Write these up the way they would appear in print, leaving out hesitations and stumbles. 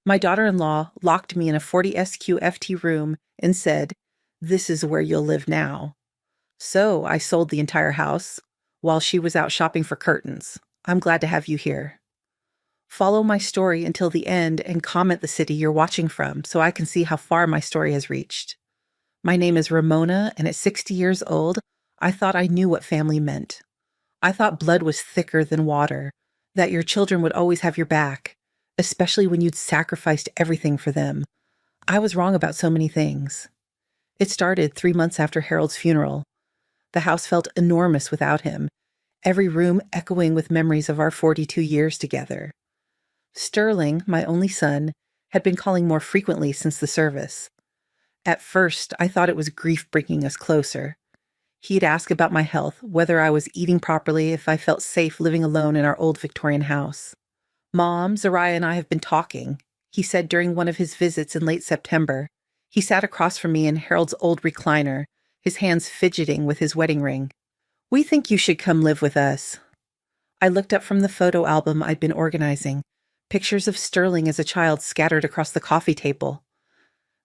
My daughter-in-law locked me in a 40 SQFT room and said, "This is where you'll live now." So I sold the entire house while she was out shopping for curtains. I'm glad to have you here. Follow my story until the end and comment the city you're watching from so I can see how far my story has reached. My name is Ramona, and at 60 years old, I thought I knew what family meant. I thought blood was thicker than water, that your children would always have your back, especially when you'd sacrificed everything for them. I was wrong about so many things. It started 3 months after Harold's funeral. The house felt enormous without him, every room echoing with memories of our 42 years together. Sterling, my only son, had been calling more frequently since the service. At first, I thought it was grief bringing us closer. He'd ask about my health, whether I was eating properly, if I felt safe living alone in our old Victorian house. "Mom, Zariah and I have been talking," he said during one of his visits in late September. He sat across from me in Harold's old recliner, his hands fidgeting with his wedding ring. "We think you should come live with us." I looked up from the photo album I'd been organizing, pictures of Sterling as a child scattered across the coffee table.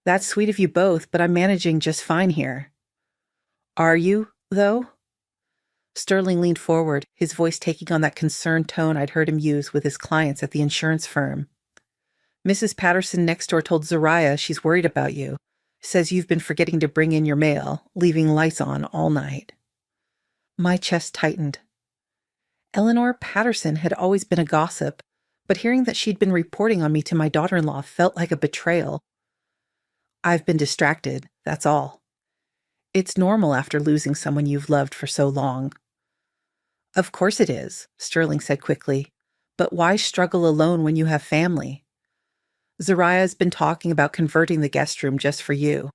"That's sweet of you both, but I'm managing just fine here." "Are you, though?" Sterling leaned forward, his voice taking on that concerned tone I'd heard him use with his clients at the insurance firm. "Mrs. Patterson next door told Zariah she's worried about you. Says you've been forgetting to bring in your mail, leaving lights on all night." My chest tightened. Eleanor Patterson had always been a gossip, but hearing that she'd been reporting on me to my daughter-in-law felt like a betrayal. "I've been distracted, that's all." "It's normal after losing someone you've loved for so long." "Of course it is," Sterling said quickly. "But why struggle alone when you have family? Zariah's been talking about converting the guest room just for you.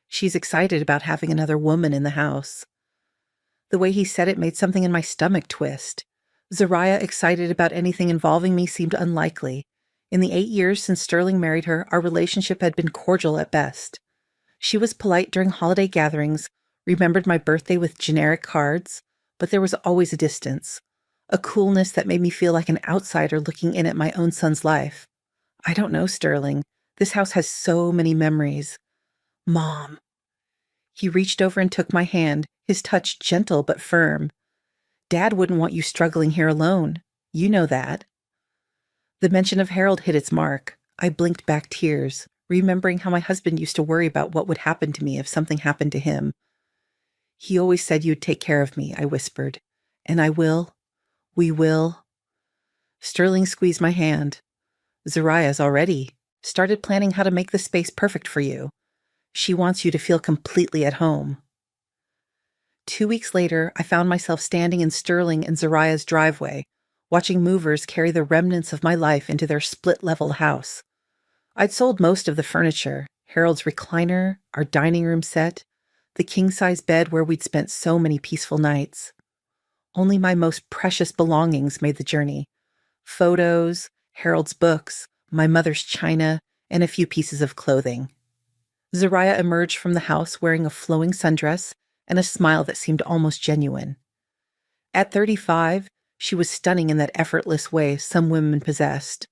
She's excited about having another woman in the house." The way he said it made something in my stomach twist. Zariah excited about anything involving me seemed unlikely. In the 8 years since Sterling married her, our relationship had been cordial at best. She was polite during holiday gatherings, remembered my birthday with generic cards, but there was always a distance, a coolness that made me feel like an outsider looking in at my own son's life. "I don't know, Sterling. This house has so many memories." "Mom." He reached over and took my hand, his touch gentle but firm. "Dad wouldn't want you struggling here alone. You know that." The mention of Harold hit its mark. I blinked back tears, remembering how my husband used to worry about what would happen to me if something happened to him. "He always said you'd take care of me," I whispered. "And I will. We will." Sterling squeezed my hand. "Zariah's already started planning how to make the space perfect for you. She wants you to feel completely at home." 2 weeks later, I found myself standing in Sterling and Zariah's driveway, watching movers carry the remnants of my life into their split-level house. I'd sold most of the furniture, Harold's recliner, our dining room set, the king-size bed where we'd spent so many peaceful nights. Only my most precious belongings made the journey. Photos, Harold's books, my mother's china, and a few pieces of clothing. Zariah emerged from the house wearing a flowing sundress and a smile that seemed almost genuine. At 35, she was stunning in that effortless way some women possessed.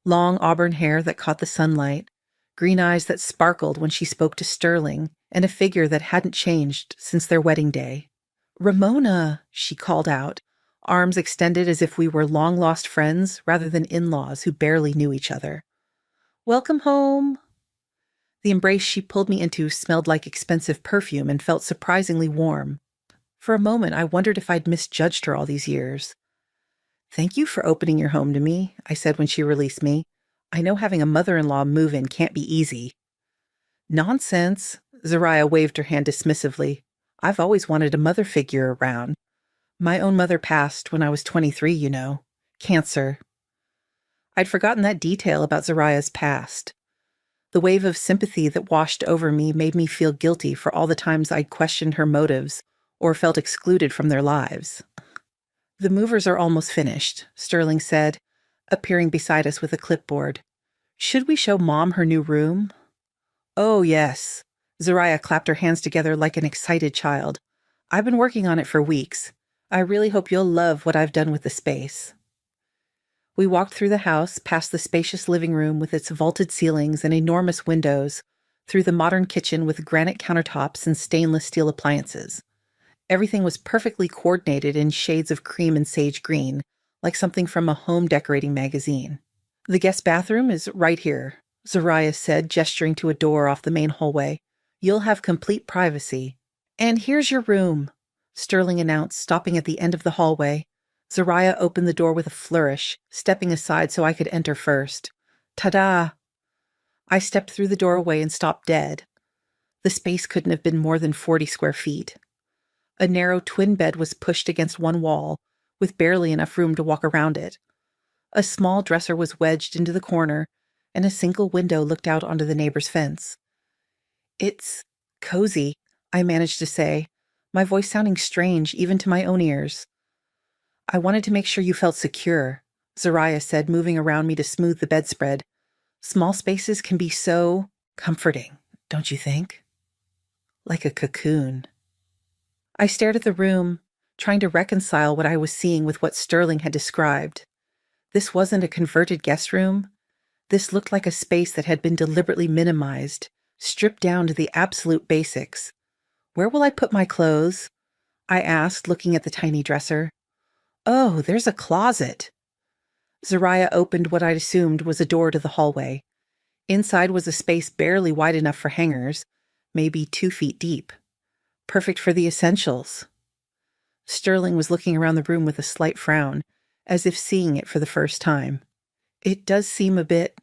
Long auburn hair that caught the sunlight, green eyes that sparkled when she spoke to Sterling, and a figure that hadn't changed since their wedding day. "Ramona," she called out, arms extended as if we were long-lost friends rather than in-laws who barely knew each other. "Welcome home." The embrace she pulled me into smelled like expensive perfume and felt surprisingly warm. For a moment, I wondered if I'd misjudged her all these years. "Thank you for opening your home to me," I said when she released me. "I know having a mother-in-law move in can't be easy." "Nonsense," Zariah waved her hand dismissively. "I've always wanted a mother figure around. My own mother passed when I was 23, you know. Cancer." I'd forgotten that detail about Zariah's past. The wave of sympathy that washed over me made me feel guilty for all the times I'd questioned her motives or felt excluded from their lives. "The movers are almost finished," Sterling said, appearing beside us with a clipboard. "Should we show Mom her new room?" "Oh, yes." Zariah clapped her hands together like an excited child. "I've been working on it for weeks. I really hope you'll love what I've done with the space." We walked through the house, past the spacious living room with its vaulted ceilings and enormous windows, through the modern kitchen with granite countertops and stainless steel appliances. Everything was perfectly coordinated in shades of cream and sage green, like something from a home decorating magazine. "The guest bathroom is right here," Zariah said, gesturing to a door off the main hallway. "You'll have complete privacy." "And here's your room," Sterling announced, stopping at the end of the hallway. Zariah opened the door with a flourish, stepping aside so I could enter first. "Ta-da!" I stepped through the doorway and stopped dead. The space couldn't have been more than 40 square feet. A narrow twin bed was pushed against one wall, with barely enough room to walk around it. A small dresser was wedged into the corner, and a single window looked out onto the neighbor's fence. "It's cozy," I managed to say, my voice sounding strange even to my own ears. "I wanted to make sure you felt secure," Zariah said, moving around me to smooth the bedspread. "Small spaces can be so comforting, don't you think? Like a cocoon." I stared at the room, trying to reconcile what I was seeing with what Sterling had described. This wasn't a converted guest room. This looked like a space that had been deliberately minimized, stripped down to the absolute basics. "Where will I put my clothes?" I asked, looking at the tiny dresser. "Oh, there's a closet." Zariah opened what I'd assumed was a door to the hallway. Inside was a space barely wide enough for hangers, maybe 2 feet deep. Perfect for the essentials. Sterling was looking around the room with a slight frown, as if seeing it for the first time. "It does seem a bit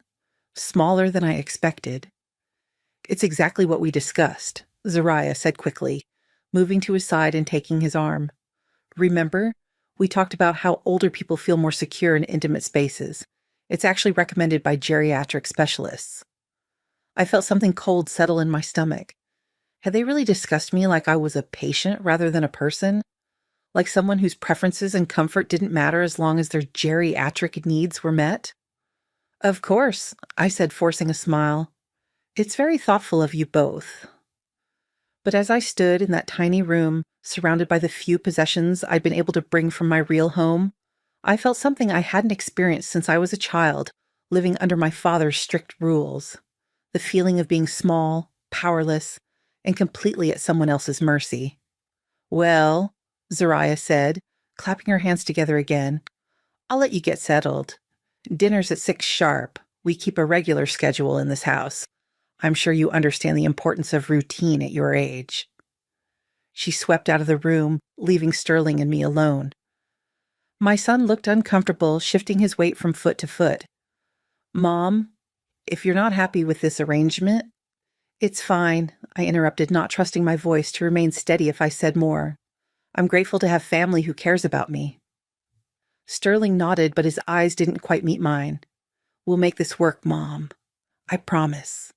smaller than I expected." "It's exactly what we discussed," Zariah said quickly, moving to his side and taking his arm. "Remember, we talked about how older people feel more secure in intimate spaces. It's actually recommended by geriatric specialists." I felt something cold settle in my stomach. Had they really discussed me like I was a patient rather than a person? Like someone whose preferences and comfort didn't matter as long as their geriatric needs were met? "Of course," I said, forcing a smile. "It's very thoughtful of you both." But as I stood in that tiny room, surrounded by the few possessions I'd been able to bring from my real home, I felt something I hadn't experienced since I was a child, living under my father's strict rules. The feeling of being small, powerless, and completely at someone else's mercy. "Well," Zariah said, clapping her hands together again, "I'll let you get settled. Dinner's at 6 sharp. We keep a regular schedule in this house. I'm sure you understand the importance of routine at your age." She swept out of the room, leaving Sterling and me alone. My son looked uncomfortable, shifting his weight from foot to foot. "Mom, if you're not happy with this arrangement—" "It's fine," I interrupted, not trusting my voice to remain steady if I said more. "I'm grateful to have family who cares about me." Sterling nodded, but his eyes didn't quite meet mine. "We'll make this work, Mom. I promise."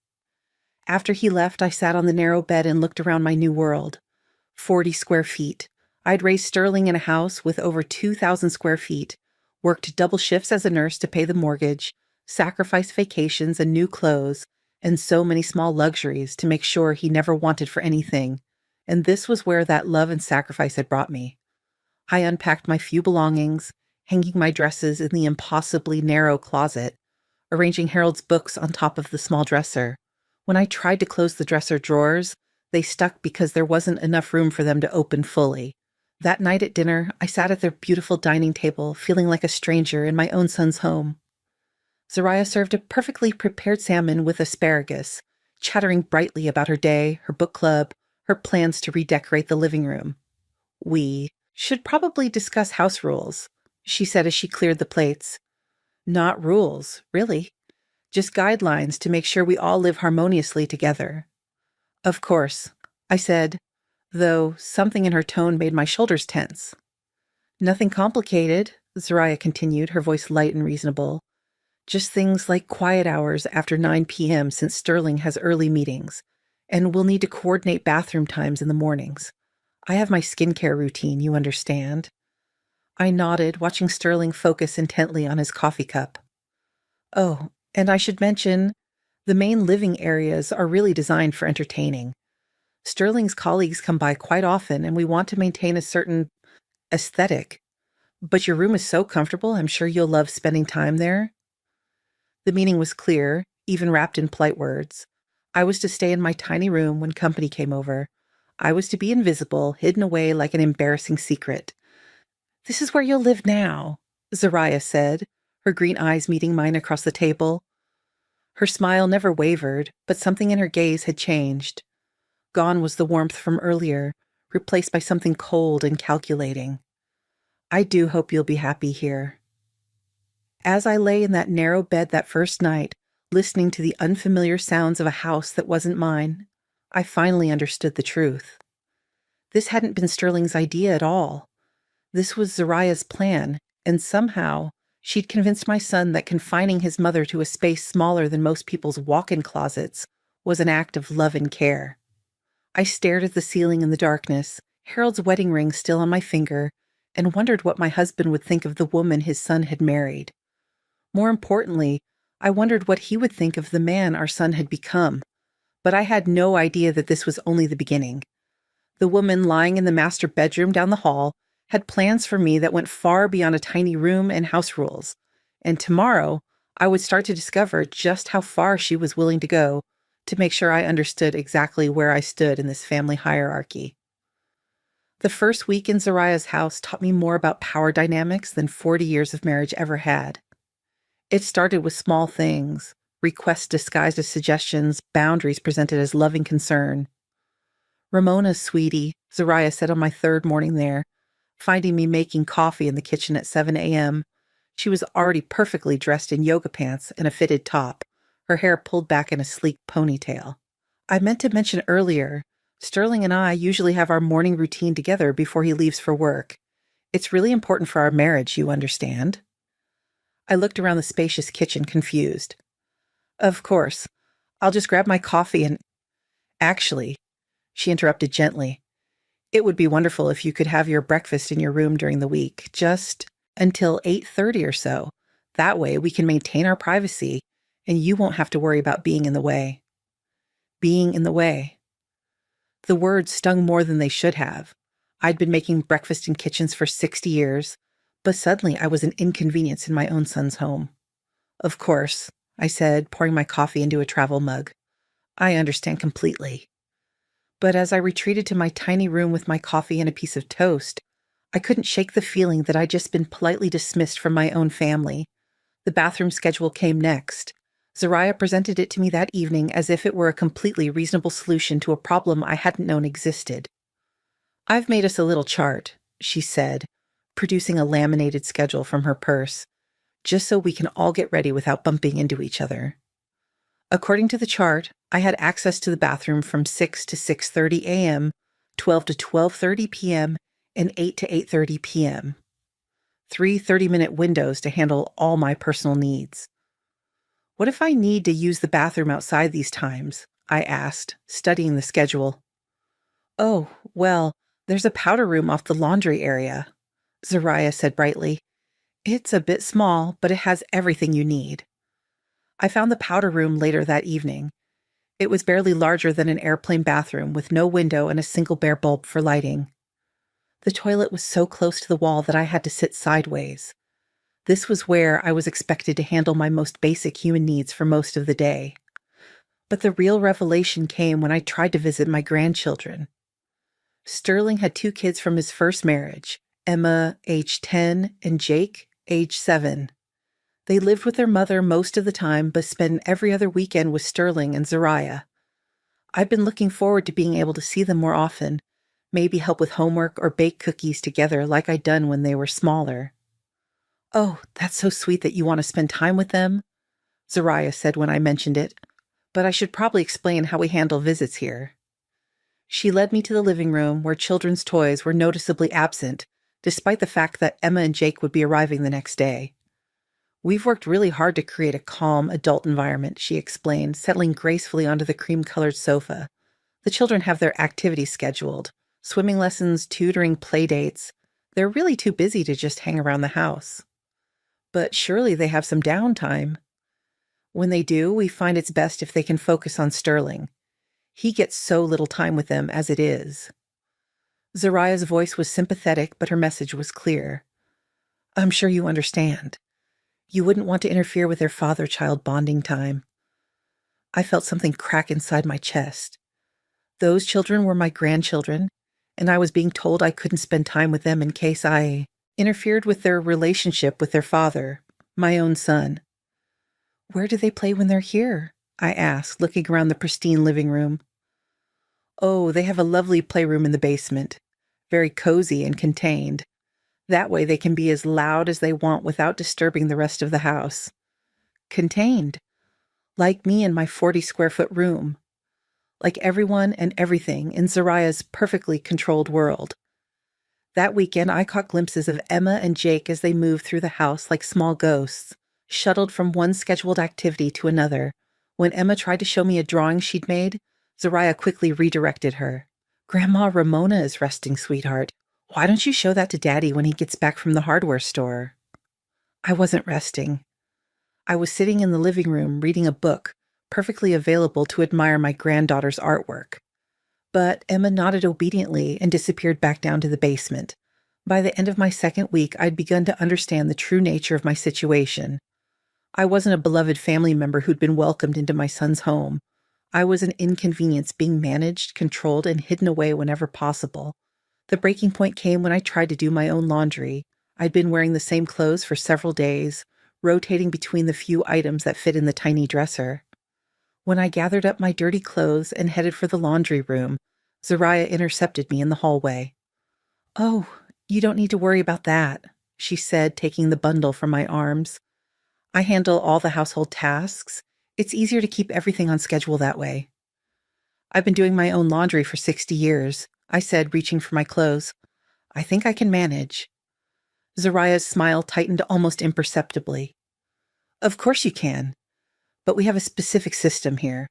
After he left, I sat on the narrow bed and looked around my new world. 40 square feet. I'd raised Sterling in a house with over 2,000 square feet, worked double shifts as a nurse to pay the mortgage, sacrificed vacations and new clothes, and so many small luxuries to make sure he never wanted for anything. And this was where that love and sacrifice had brought me. I unpacked my few belongings, hanging my dresses in the impossibly narrow closet, arranging Harold's books on top of the small dresser. When I tried to close the dresser drawers, they stuck because there wasn't enough room for them to open fully. That night at dinner, I sat at their beautiful dining table, feeling like a stranger in my own son's home. Zariah served a perfectly prepared salmon with asparagus, chattering brightly about her day, her book club, her plans to redecorate the living room. "We should probably discuss house rules," she said as she cleared the plates. "Not rules, really. Just guidelines to make sure we all live harmoniously together." "Of course," I said, though something in her tone made my shoulders tense. "Nothing complicated," Zariah continued, her voice light and reasonable. "Just things like quiet hours after 9 p.m. since Sterling has early meetings, and we'll need to coordinate bathroom times in the mornings. I have my skincare routine, you understand." I nodded, watching Sterling focus intently on his coffee cup. "Oh, and I should mention, the main living areas are really designed for entertaining. Sterling's colleagues come by quite often, and we want to maintain a certain aesthetic. But your room is so comfortable, I'm sure you'll love spending time there. The meaning was clear, even wrapped in polite words. I was to stay in my tiny room when company came over. I was to be invisible, hidden away like an embarrassing secret. This is where you'll live now, Zariah said, her green eyes meeting mine across the table. Her smile never wavered, but something in her gaze had changed. Gone was the warmth from earlier, replaced by something cold and calculating. I do hope you'll be happy here. As I lay in that narrow bed that first night, listening to the unfamiliar sounds of a house that wasn't mine, I finally understood the truth. This hadn't been Sterling's idea at all. This was Zariah's plan, and somehow she'd convinced my son that confining his mother to a space smaller than most people's walk-in closets was an act of love and care. I stared at the ceiling in the darkness, Harold's wedding ring still on my finger, and wondered what my husband would think of the woman his son had married. More importantly, I wondered what he would think of the man our son had become. But I had no idea that this was only the beginning. The woman lying in the master bedroom down the hall had plans for me that went far beyond a tiny room and house rules. And tomorrow, I would start to discover just how far she was willing to go to make sure I understood exactly where I stood in this family hierarchy. The first week in Zariah's house taught me more about power dynamics than 40 years of marriage ever had. It started with small things, requests disguised as suggestions, boundaries presented as loving concern. "Ramona, sweetie," Zariah said on my third morning there, finding me making coffee in the kitchen at 7 a.m. She was already perfectly dressed in yoga pants and a fitted top, her hair pulled back in a sleek ponytail. "I meant to mention earlier, Sterling and I usually have our morning routine together before he leaves for work. It's really important for our marriage, you understand." I looked around the spacious kitchen, confused. "Of course. I'll just grab my coffee and—" "Actually," she interrupted gently, "it would be wonderful if you could have your breakfast in your room during the week, just until 8:30 or so. That way we can maintain our privacy, and you won't have to worry about being in the way." Being in the way. The words stung more than they should have. I'd been making breakfast in kitchens for 60 years, but suddenly I was an inconvenience in my own son's home. "Of course," I said, pouring my coffee into a travel mug. "I understand completely." But as I retreated to my tiny room with my coffee and a piece of toast, I couldn't shake the feeling that I'd just been politely dismissed from my own family. The bathroom schedule came next. Zariah presented it to me that evening as if it were a completely reasonable solution to a problem I hadn't known existed. "I've made us a little chart," she said, producing a laminated schedule from her purse, "just so we can all get ready without bumping into each other." According to the chart, I had access to the bathroom from 6 to 6:30 a.m., 12 to 12:30 p.m., and 8 to 8:30 p.m. 3 30-minute windows to handle all my personal needs. "What if I need to use the bathroom outside these times?" I asked, studying the schedule. "Oh, well, there's a powder room off the laundry area," Zariah said brightly. "It's a bit small, but it has everything you need." I found the powder room later that evening. It was barely larger than an airplane bathroom, with no window and a single bare bulb for lighting. The toilet was so close to the wall that I had to sit sideways. This was where I was expected to handle my most basic human needs for most of the day. But the real revelation came when I tried to visit my grandchildren. Sterling had 2 kids from his first marriage, Emma, age 10, and Jake, age 7. They lived with their mother most of the time, but spent every other weekend with Sterling and Zariah. I've been looking forward to being able to see them more often, maybe help with homework or bake cookies together like I'd done when they were smaller. "Oh, that's so sweet that you want to spend time with them," Zariah said when I mentioned it, "but I should probably explain how we handle visits here." She led me to the living room where children's toys were noticeably absent, despite the fact that Emma and Jake would be arriving the next day. "We've worked really hard to create a calm, adult environment," she explained, settling gracefully onto the cream-colored sofa. "The children have their activities scheduled, swimming lessons, tutoring, play dates. They're really too busy to just hang around the house. But surely they have some downtime. When they do, we find it's best if they can focus on Sterling. He gets so little time with them as it is." Zariah's voice was sympathetic, but her message was clear. I'm sure you understand. You wouldn't want to interfere with their father-child bonding time. I felt something crack inside my chest. Those children were my grandchildren, and I was being told I couldn't spend time with them in case I interfered with their relationship with their father, my own son. Where do they play when they're here? I asked, looking around the pristine living room. Oh, they have a lovely playroom in the basement, very cozy and contained. That way they can be as loud as they want without disturbing the rest of the house. Contained, like me in my 40-square-foot room. Like everyone and everything in Zariah's perfectly controlled world. That weekend, I caught glimpses of Emma and Jake as they moved through the house like small ghosts, shuttled from one scheduled activity to another. When Emma tried to show me a drawing she'd made, Zariah quickly redirected her. Grandma Ramona is resting, sweetheart. Why don't you show that to Daddy when he gets back from the hardware store? I wasn't resting. I was sitting in the living room reading a book, perfectly available to admire my granddaughter's artwork. But Emma nodded obediently and disappeared back down to the basement. By the end of my second week, I'd begun to understand the true nature of my situation. I wasn't a beloved family member who'd been welcomed into my son's home. I was an inconvenience being managed, controlled, and hidden away whenever possible. The breaking point came when I tried to do my own laundry. I'd been wearing the same clothes for several days, rotating between the few items that fit in the tiny dresser. When I gathered up my dirty clothes and headed for the laundry room, Zariah intercepted me in the hallway. Oh, you don't need to worry about that, she said, taking the bundle from my arms. I handle all the household tasks. It's easier to keep everything on schedule that way. I've been doing my own laundry for 60 years, I said, reaching for my clothes. I think I can manage. Zariah's smile tightened almost imperceptibly. Of course you can. But we have a specific system here.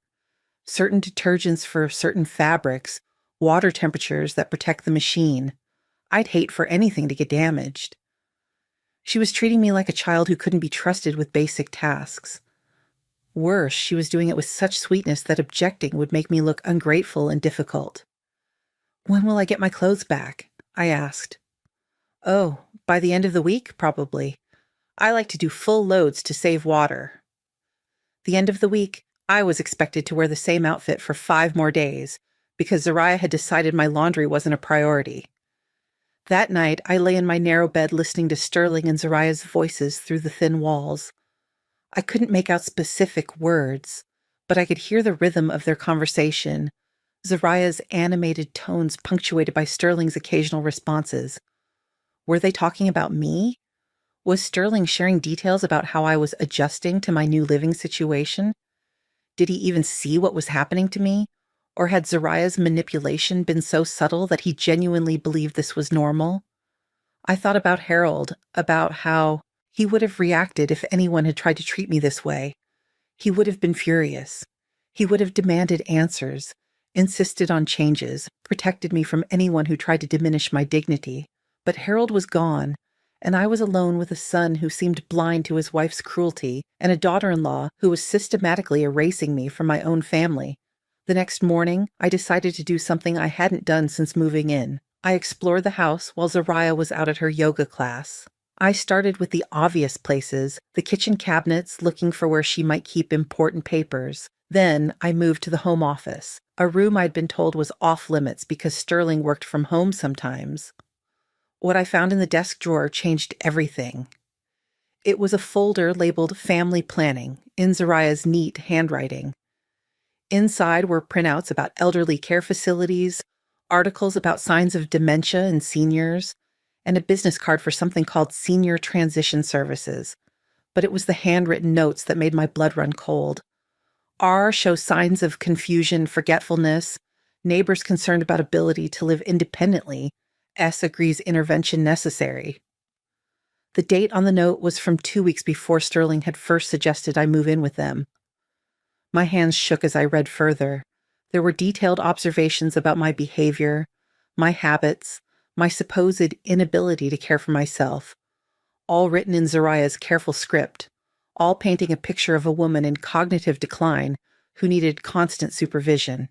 Certain detergents for certain fabrics, water temperatures that protect the machine. I'd hate for anything to get damaged. She was treating me like a child who couldn't be trusted with basic tasks. Worse, she was doing it with such sweetness that objecting would make me look ungrateful and difficult. When will I get my clothes back? I asked. Oh, by the end of the week, probably. I like to do full loads to save water. The end of the week, I was expected to wear the same outfit for 5 more days, because Zariah had decided my laundry wasn't a priority. That night, I lay in my narrow bed listening to Sterling and Zariah's voices through the thin walls. I couldn't make out specific words, but I could hear the rhythm of their conversation, Zariah's animated tones punctuated by Sterling's occasional responses. Were they talking about me? Was Sterling sharing details about how I was adjusting to my new living situation? Did he even see what was happening to me? Or had Zariah's manipulation been so subtle that he genuinely believed this was normal? I thought about Harold, about how he would have reacted if anyone had tried to treat me this way. He would have been furious. He would have demanded answers, insisted on changes, protected me from anyone who tried to diminish my dignity. But Harold was gone, and I was alone with a son who seemed blind to his wife's cruelty and a daughter-in-law who was systematically erasing me from my own family. The next morning, I decided to do something I hadn't done since moving in. I explored the house while Zariah was out at her yoga class. I started with the obvious places, the kitchen cabinets, looking for where she might keep important papers. Then I moved to the home office, a room I'd been told was off-limits because Sterling worked from home sometimes. What I found in the desk drawer changed everything. It was a folder labeled Family Planning in Zariah's neat handwriting. Inside were printouts about elderly care facilities, articles about signs of dementia in seniors, and a business card for something called Senior Transition Services. But it was the handwritten notes that made my blood run cold. R shows signs of confusion, forgetfulness, neighbors concerned about ability to live independently. S agrees intervention necessary. The date on the note was from 2 weeks before Sterling had first suggested I move in with them. My hands shook as I read further. There were detailed observations about my behavior, my habits, my supposed inability to care for myself, all written in Zariah's careful script, all painting a picture of a woman in cognitive decline who needed constant supervision.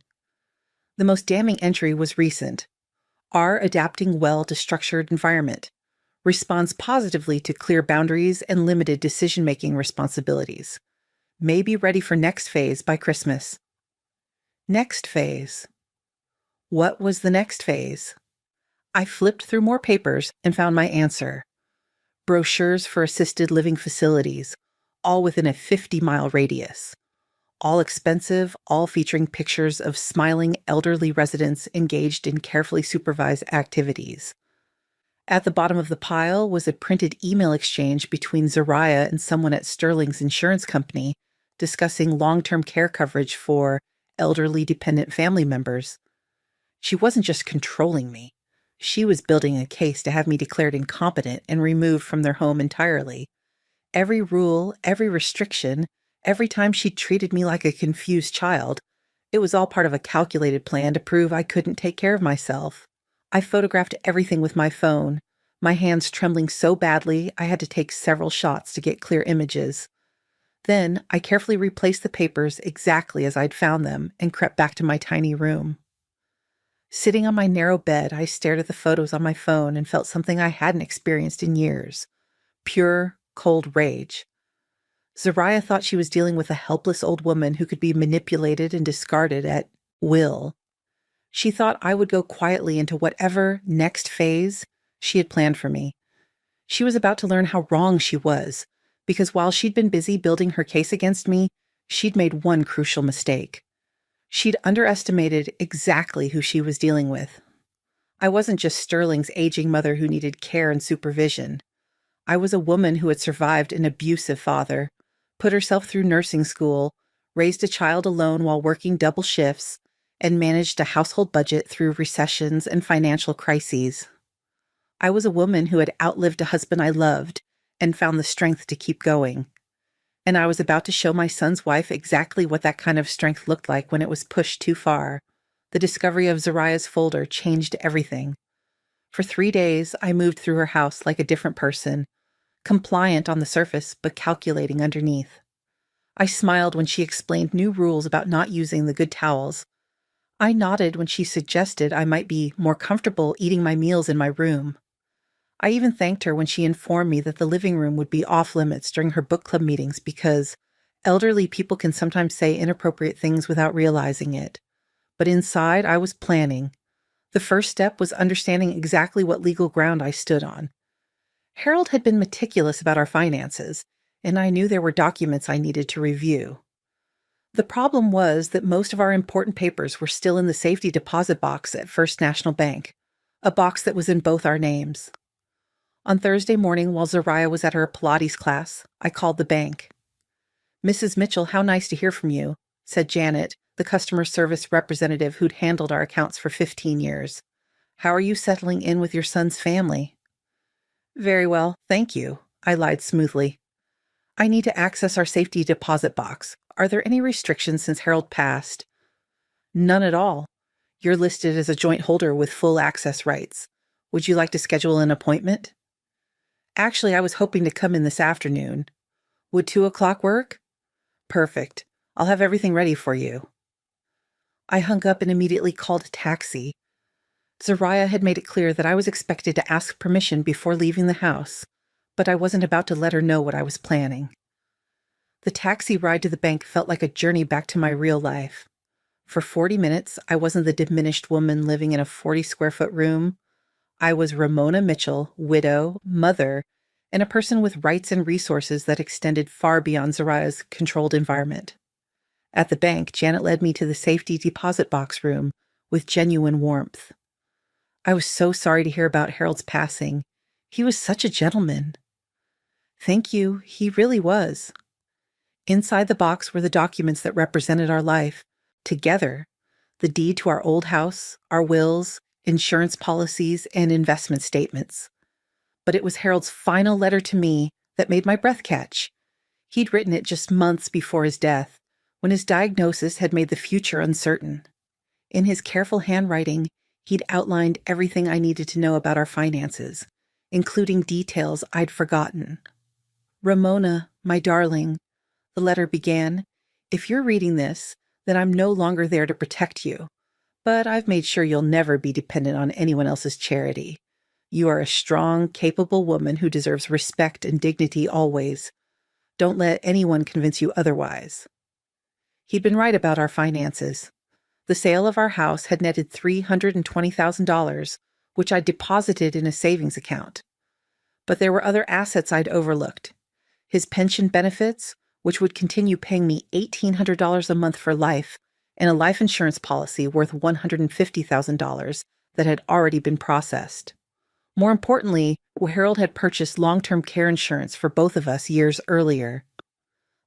The most damning entry was recent. R adapting well to structured environment. responds positively to clear boundaries and limited decision-making responsibilities. May be ready for next phase by Christmas. Next phase. What was the next phase? I flipped through more papers and found my answer. Brochures for assisted living facilities, all within a 50-mile radius. All expensive, all featuring pictures of smiling elderly residents engaged in carefully supervised activities. At the bottom of the pile was a printed email exchange between Zariah and someone at Sterling's insurance company discussing long-term care coverage for elderly dependent family members. She wasn't just controlling me. She was building a case to have me declared incompetent and removed from their home entirely. Every rule, every restriction, every time she treated me like a confused child, it was all part of a calculated plan to prove I couldn't take care of myself. I photographed everything with my phone, my hands trembling so badly I had to take several shots to get clear images. Then I carefully replaced the papers exactly as I'd found them and crept back to my tiny room. Sitting on my narrow bed, I stared at the photos on my phone and felt something I hadn't experienced in years. Pure, cold rage. Zariah thought she was dealing with a helpless old woman who could be manipulated and discarded at will. She thought I would go quietly into whatever next phase she had planned for me. She was about to learn how wrong she was, because while she'd been busy building her case against me, she'd made one crucial mistake. She'd underestimated exactly who she was dealing with. I wasn't just Sterling's aging mother who needed care and supervision. I was a woman who had survived an abusive father, put herself through nursing school, raised a child alone while working double shifts, and managed a household budget through recessions and financial crises. I was a woman who had outlived a husband I loved and found the strength to keep going. And I was about to show my son's wife exactly what that kind of strength looked like when it was pushed too far. The discovery of Zariah's folder changed everything. For 3 days, I moved through her house like a different person, compliant on the surface but calculating underneath. I smiled when she explained new rules about not using the good towels. I nodded when she suggested I might be more comfortable eating my meals in my room. I even thanked her when she informed me that the living room would be off limits during her book club meetings because elderly people can sometimes say inappropriate things without realizing it. But inside, I was planning. The first step was understanding exactly what legal ground I stood on. Harold had been meticulous about our finances, and I knew there were documents I needed to review. The problem was that most of our important papers were still in the safety deposit box at First National Bank, a box that was in both our names. On Thursday morning, while Zariah was at her Pilates class, I called the bank. "Mrs. Mitchell, how nice to hear from you," said Janet, the customer service representative who'd handled our accounts for 15 years. "How are you settling in with your son's family?" "Very well, thank you," I lied smoothly. "I need to access our safety deposit box. Are there any restrictions since Harold passed?" "None at all. You're listed as a joint holder with full access rights. Would you like to schedule an appointment?" "Actually, I was hoping to come in this afternoon. Would 2 o'clock work?" "Perfect. I'll have everything ready for you." I hung up and immediately called a taxi. Zariah had made it clear that I was expected to ask permission before leaving the house, but I wasn't about to let her know what I was planning. The taxi ride to the bank felt like a journey back to my real life. For 40 minutes, I wasn't the diminished woman living in a 40-square-foot room. I was Ramona Mitchell, widow, mother, and a person with rights and resources that extended far beyond Zariah's controlled environment. At the bank, Janet led me to the safety deposit box room with genuine warmth. I was so sorry to hear about Harold's passing. He was such a gentleman. "Thank you, he really was." Inside the box were the documents that represented our life, together: the deed to our old house, our wills, insurance policies, and investment statements. But it was Harold's final letter to me that made my breath catch. He'd written it just months before his death, when his diagnosis had made the future uncertain. In his careful handwriting, he'd outlined everything I needed to know about our finances, including details I'd forgotten. "Ramona, my darling," the letter began, "if you're reading this, then I'm no longer there to protect you. But I've made sure you'll never be dependent on anyone else's charity. You are a strong, capable woman who deserves respect and dignity always. Don't let anyone convince you otherwise. He'd been right about our finances. The sale of our house had netted $320,000, which I'd deposited in a savings account. But there were other assets I'd overlooked. His pension benefits, which would continue paying me $1,800 a month for life, and a life insurance policy worth $150,000 that had already been processed. More importantly, Harold had purchased long-term care insurance for both of us years earlier.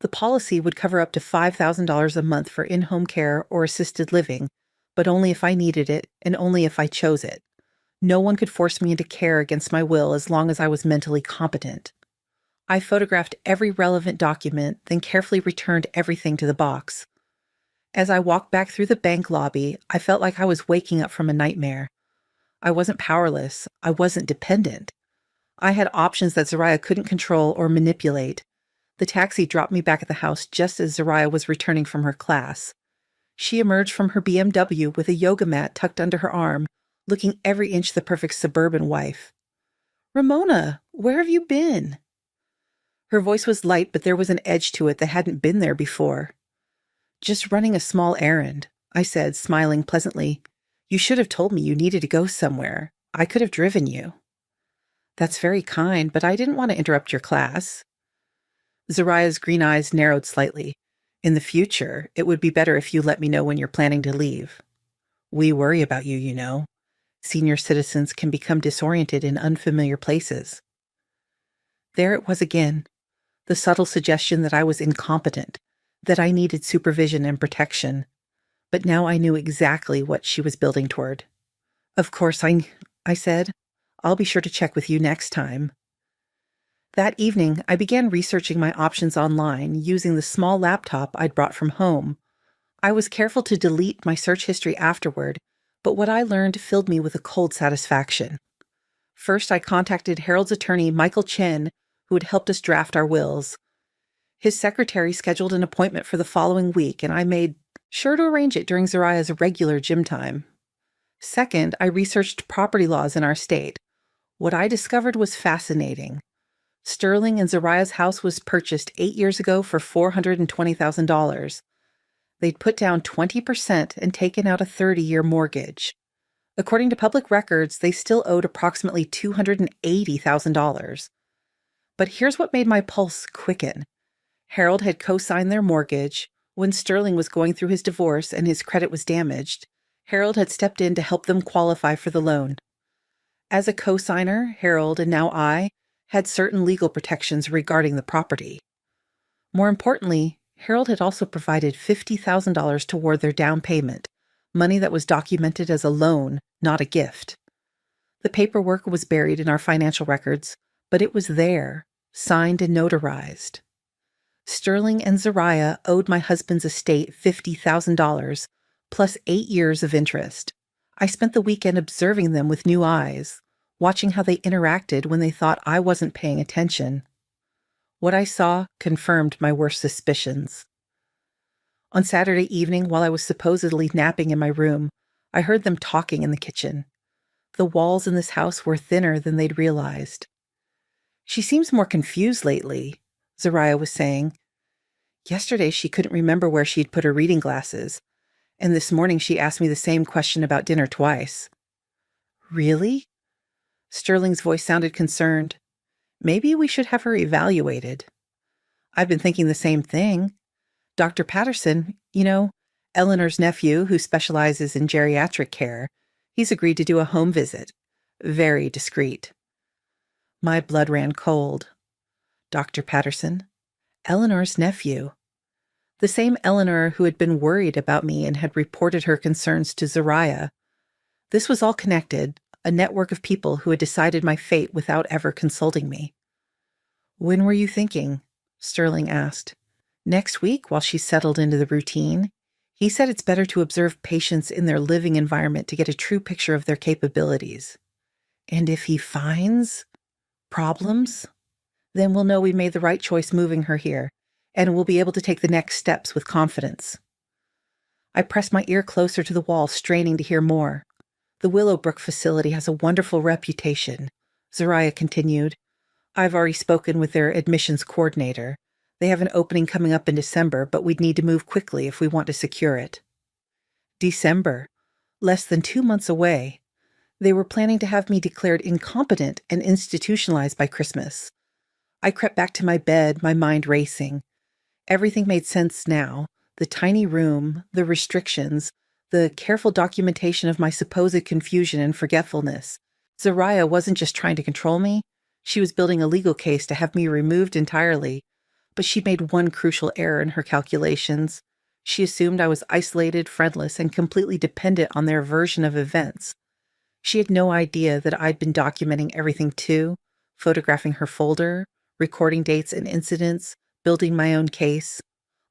The policy would cover up to $5,000 a month for in-home care or assisted living, but only if I needed it and only if I chose it. No one could force me into care against my will as long as I was mentally competent. I photographed every relevant document, then carefully returned everything to the box. As I walked back through the bank lobby, I felt like I was waking up from a nightmare. I wasn't powerless. I wasn't dependent. I had options that Zariah couldn't control or manipulate. The taxi dropped me back at the house just as Zariah was returning from her class. She emerged from her BMW with a yoga mat tucked under her arm, looking every inch the perfect suburban wife. "Ramona, where have you been?" Her voice was light, but there was an edge to it that hadn't been there before. "Just running a small errand," I said, smiling pleasantly. "You should have told me you needed to go somewhere. I could have driven you." "That's very kind, but I didn't want to interrupt your class." Zariah's green eyes narrowed slightly. "In the future, it would be better if you let me know when you're planning to leave. We worry about you, you know. Senior citizens can become disoriented in unfamiliar places." There it was again, the subtle suggestion that I was incompetent, that I needed supervision and protection. But now I knew exactly what she was building toward. "Of course, I said. "I'll be sure to check with you next time." That evening, I began researching my options online using the small laptop I'd brought from home. I was careful to delete my search history afterward, but what I learned filled me with a cold satisfaction. First, I contacted Harold's attorney, Michael Chen, who had helped us draft our wills. His secretary scheduled an appointment for the following week, and I made sure to arrange it during Zariah's regular gym time. Second, I researched property laws in our state. What I discovered was fascinating. Sterling and Zariah's house was purchased 8 years ago for $420,000. They'd put down 20% and taken out a 30-year mortgage. According to public records, they still owed approximately $280,000. But here's what made my pulse quicken. Harold had co-signed their mortgage. When Sterling was going through his divorce and his credit was damaged, Harold had stepped in to help them qualify for the loan. As a co-signer, Harold, and now I, had certain legal protections regarding the property. More importantly, Harold had also provided $50,000 toward their down payment, money that was documented as a loan, not a gift. The paperwork was buried in our financial records, but it was there, signed and notarized. Sterling and Zariah owed my husband's estate $50,000, plus 8 years of interest. I spent the weekend observing them with new eyes, watching how they interacted when they thought I wasn't paying attention. What I saw confirmed my worst suspicions. On Saturday evening, while I was supposedly napping in my room, I heard them talking in the kitchen. The walls in this house were thinner than they'd realized. "She seems more confused lately," Zariah was saying. "Yesterday she couldn't remember where she'd put her reading glasses, and this morning she asked me the same question about dinner twice." "Really?" Sterling's voice sounded concerned. "Maybe we should have her evaluated." "I've been thinking the same thing. Dr. Patterson, Eleanor's nephew who specializes in geriatric care, he's agreed to do a home visit. Very discreet." My blood ran cold. Dr. Patterson? Eleanor's nephew. The same Eleanor who had been worried about me and had reported her concerns to Zariah. This was all connected, a network of people who had decided my fate without ever consulting me. "When were you thinking?" Sterling asked. "Next week, while she's settled into the routine. He said it's better to observe patients in their living environment to get a true picture of their capabilities. And if he finds problems, then we'll know we made the right choice moving her here, and we'll be able to take the next steps with confidence." I pressed my ear closer to the wall, straining to hear more. The Willowbrook facility has a wonderful reputation, Zariah continued. I've already spoken with their admissions coordinator. They have an opening coming up in December, but we'd need to move quickly if we want to secure it. December. Less than 2 months away. They were planning to have me declared incompetent and institutionalized by Christmas. I crept back to my bed, my mind racing. Everything made sense now. The tiny room, the restrictions, the careful documentation of my supposed confusion and forgetfulness. Zariah wasn't just trying to control me. She was building a legal case to have me removed entirely. But she made one crucial error in her calculations. She assumed I was isolated, friendless, and completely dependent on their version of events. She had no idea that I'd been documenting everything too, photographing her folder, recording dates and incidents, building my own case.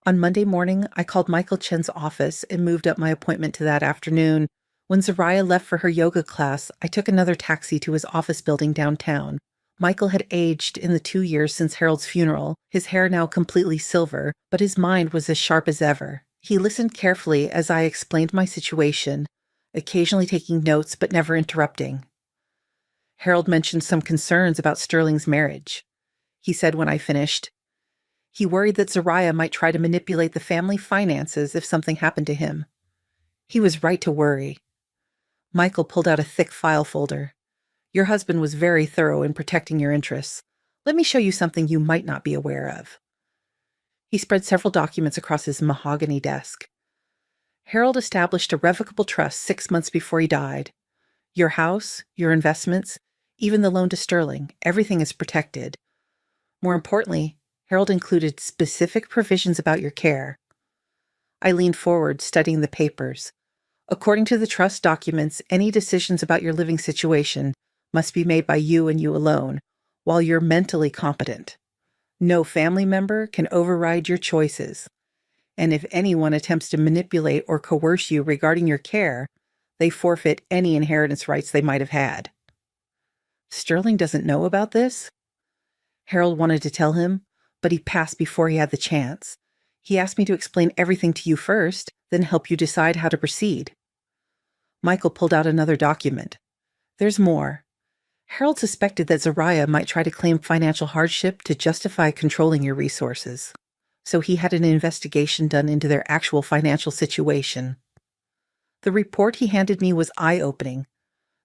On Monday morning, I called Michael Chen's office and moved up my appointment to that afternoon. When Zariah left for her yoga class, I took another taxi to his office building downtown. Michael had aged in the 2 years since Harold's funeral, his hair now completely silver, but his mind was as sharp as ever. He listened carefully as I explained my situation, occasionally taking notes but never interrupting. Harold mentioned some concerns about Sterling's marriage. He said when I finished, he worried that Zariah might try to manipulate the family finances if something happened to him. He was right to worry. Michael pulled out a thick file folder. Your husband was very thorough in protecting your interests. Let me show you something you might not be aware of. He spread several documents across his mahogany desk. Harold established a revocable trust 6 months before he died. Your house, your investments, even the loan to Sterling, everything is protected. More importantly, Harold included specific provisions about your care. I leaned forward, studying the papers. According to the trust documents, any decisions about your living situation must be made by you and you alone, while you're mentally competent. No family member can override your choices. And if anyone attempts to manipulate or coerce you regarding your care, they forfeit any inheritance rights they might have had. Sterling doesn't know about this? Harold wanted to tell him, but he passed before he had the chance. He asked me to explain everything to you first, then help you decide how to proceed. Michael pulled out another document. There's more. Harold suspected that Zariah might try to claim financial hardship to justify controlling your resources. So he had an investigation done into their actual financial situation. The report he handed me was eye-opening.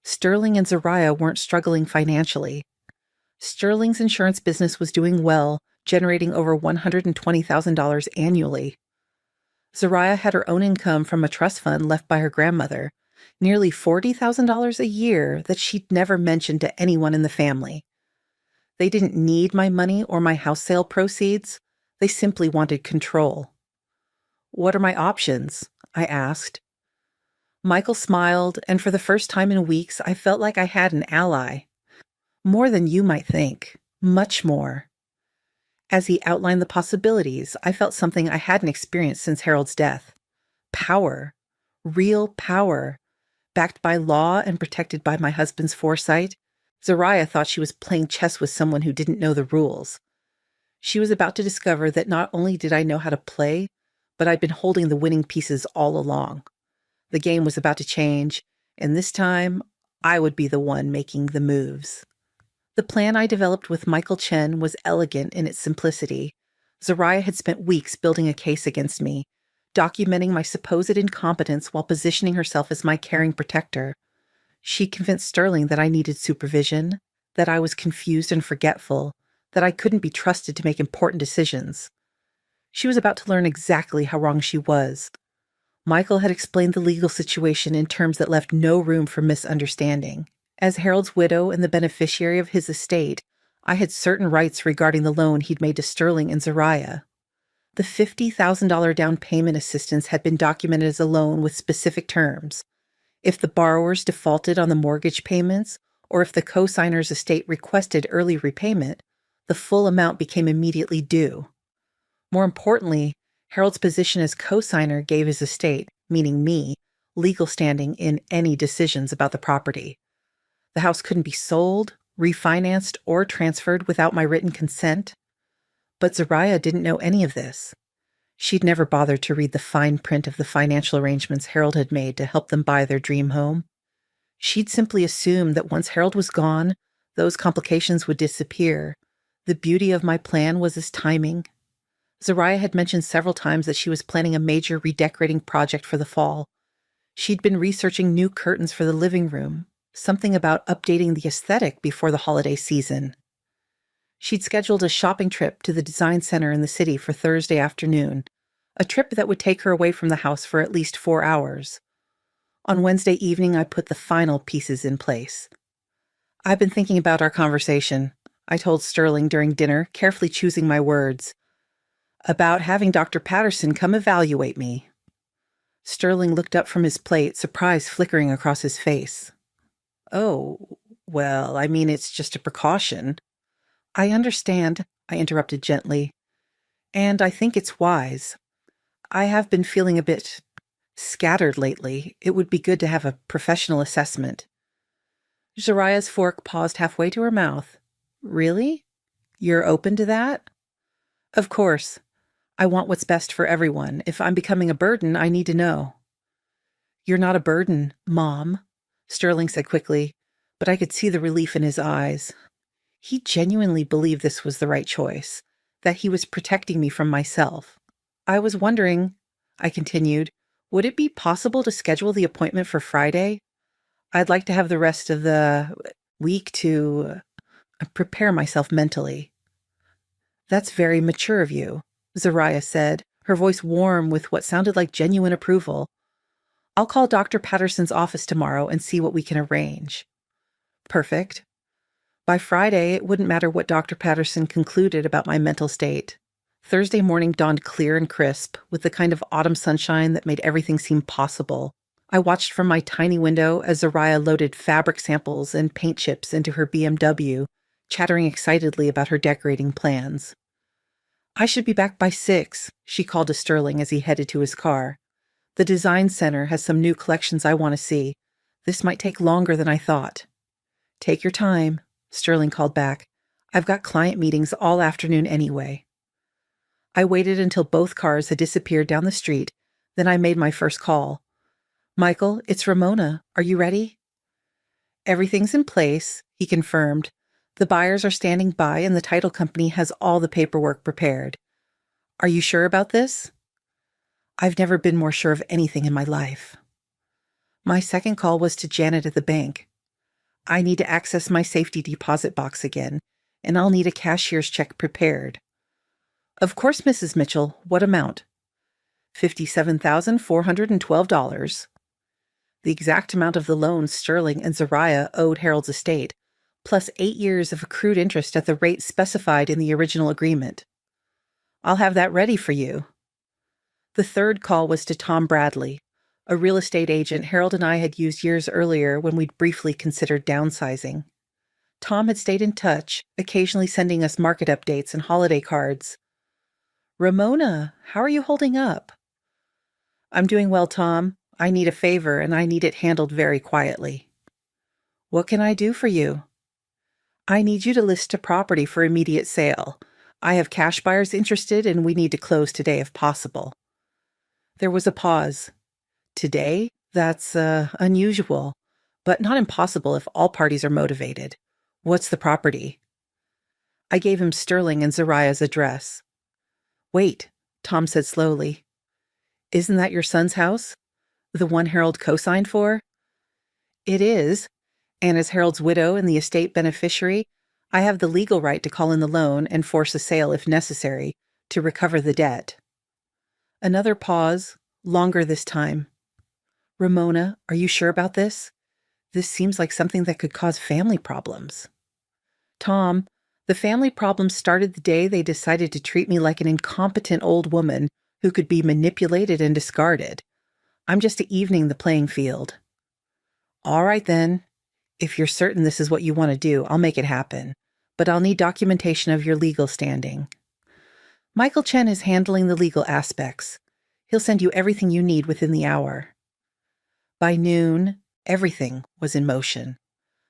Sterling and Zariah weren't struggling financially. Sterling's insurance business was doing well, generating over $120,000 annually. Zariah had her own income from a trust fund left by her grandmother, nearly $40,000 a year that she'd never mentioned to anyone in the family. They didn't need my money or my house sale proceeds. They simply wanted control. What are my options? I asked. Michael smiled, and for the first time in weeks, I felt like I had an ally. More than you might think. Much more. As he outlined the possibilities, I felt something I hadn't experienced since Harold's death. Power. Real power. Backed by law and protected by my husband's foresight, Zariah thought she was playing chess with someone who didn't know the rules. She was about to discover that not only did I know how to play, but I'd been holding the winning pieces all along. The game was about to change, and this time, I would be the one making the moves. The plan I developed with Michael Chen was elegant in its simplicity. Zariah had spent weeks building a case against me, documenting my supposed incompetence while positioning herself as my caring protector. She convinced Sterling that I needed supervision, that I was confused and forgetful, that I couldn't be trusted to make important decisions. She was about to learn exactly how wrong she was. Michael had explained the legal situation in terms that left no room for misunderstanding. As Harold's widow and the beneficiary of his estate, I had certain rights regarding the loan he'd made to Sterling and Zariah. The $50,000 down payment assistance had been documented as a loan with specific terms. If the borrowers defaulted on the mortgage payments, or if the co-signer's estate requested early repayment, the full amount became immediately due. More importantly, Harold's position as co-signer gave his estate, meaning me, legal standing in any decisions about the property. The house couldn't be sold, refinanced, or transferred without my written consent. But Zariah didn't know any of this. She'd never bothered to read the fine print of the financial arrangements Harold had made to help them buy their dream home. She'd simply assumed that once Harold was gone, those complications would disappear. The beauty of my plan was his timing. Zariah had mentioned several times that she was planning a major redecorating project for the fall. She'd been researching new curtains for the living room, something about updating the aesthetic before the holiday season. She'd scheduled a shopping trip to the design center in the city for Thursday afternoon, a trip that would take her away from the house for at least 4 hours. On Wednesday evening, I put the final pieces in place. "I've been thinking about our conversation," I told Sterling during dinner, carefully choosing my words. "About having Dr. Patterson come evaluate me." Sterling looked up from his plate, surprise flickering across his face. "Oh, well, I mean, it's just a precaution." "I understand," I interrupted gently. "And I think it's wise. I have been feeling a bit scattered lately. It would be good to have a professional assessment." Zariah's fork paused halfway to her mouth. "Really? You're open to that?" "Of course. I want what's best for everyone. If I'm becoming a burden, I need to know." "You're not a burden, Mom," Sterling said quickly, but I could see the relief in his eyes. He genuinely believed this was the right choice, that he was protecting me from myself. "I was wondering," I continued, "would it be possible to schedule the appointment for Friday? I'd like to have the rest of the week to prepare myself mentally." "That's very mature of you," Zariah said, her voice warm with what sounded like genuine approval. "I'll call Dr. Patterson's office tomorrow and see what we can arrange." Perfect. By Friday, it wouldn't matter what Dr. Patterson concluded about my mental state. Thursday morning dawned clear and crisp, with the kind of autumn sunshine that made everything seem possible. I watched from my tiny window as Zariah loaded fabric samples and paint chips into her BMW, chattering excitedly about her decorating plans. "I should be back by 6, she called to Sterling as he headed to his car. "The design center has some new collections I want to see. This might take longer than I thought." "Take your time," Sterling called back. "I've got client meetings all afternoon anyway." I waited until both cars had disappeared down the street, then I made my first call. "Michael, it's Ramona. Are you ready?" "Everything's in place," he confirmed. "The buyers are standing by and the title company has all the paperwork prepared. Are you sure about this?" I've never been more sure of anything in my life. My second call was to Janet at the bank. "I need to access my safety deposit box again, and I'll need a cashier's check prepared." "Of course, Mrs. Mitchell. What amount?" $57,412. The exact amount of the loan Sterling and Zariah owed Harold's estate, plus 8 years of accrued interest at the rate specified in the original agreement. "I'll have that ready for you." The third call was to Tom Bradley, a real estate agent Harold and I had used years earlier when we'd briefly considered downsizing. Tom had stayed in touch, occasionally sending us market updates and holiday cards. "Ramona, how are you holding up?" "I'm doing well, Tom. I need a favor, and I need it handled very quietly." "What can I do for you?" "I need you to list a property for immediate sale. I have cash buyers interested, and we need to close today if possible." There was a pause. "Today? That's unusual, but not impossible if all parties are motivated. What's the property?" I gave him Sterling and Zariah's address. "Wait," Tom said slowly. "Isn't that your son's house? The one Harold co-signed for?" "It is, and as Harold's widow and the estate beneficiary, I have the legal right to call in the loan and force a sale if necessary to recover the debt." Another pause, longer this time. "Ramona, are you sure about this? This seems like something that could cause family problems." "Tom, the family problems started the day they decided to treat me like an incompetent old woman who could be manipulated and discarded. I'm just evening the playing field." "All right, then. If you're certain this is what you want to do, I'll make it happen. But I'll need documentation of your legal standing." "Michael Chen is handling the legal aspects. He'll send you everything you need within the hour." By noon, everything was in motion.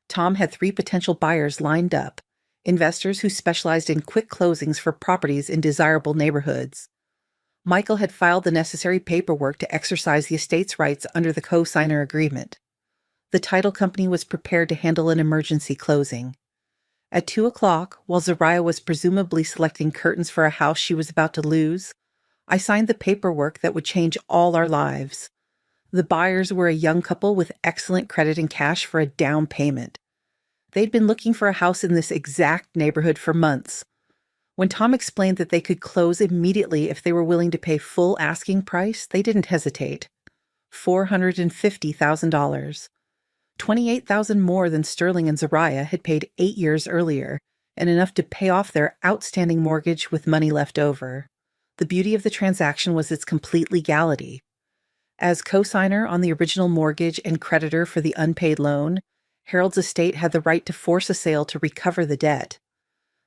Tom had 3 potential buyers lined up, investors who specialized in quick closings for properties in desirable neighborhoods. Michael had filed the necessary paperwork to exercise the estate's rights under the co-signer agreement. The title company was prepared to handle an emergency closing. At 2 o'clock, while Zariah was presumably selecting curtains for a house she was about to lose, I signed the paperwork that would change all our lives. The buyers were a young couple with excellent credit and cash for a down payment. They'd been looking for a house in this exact neighborhood for months. When Tom explained that they could close immediately if they were willing to pay full asking price, they didn't hesitate. $450,000. $28,000 more than Sterling and Zariah had paid 8 years earlier, and enough to pay off their outstanding mortgage with money left over. The beauty of the transaction was its complete legality. As co-signer on the original mortgage and creditor for the unpaid loan, Harold's estate had the right to force a sale to recover the debt.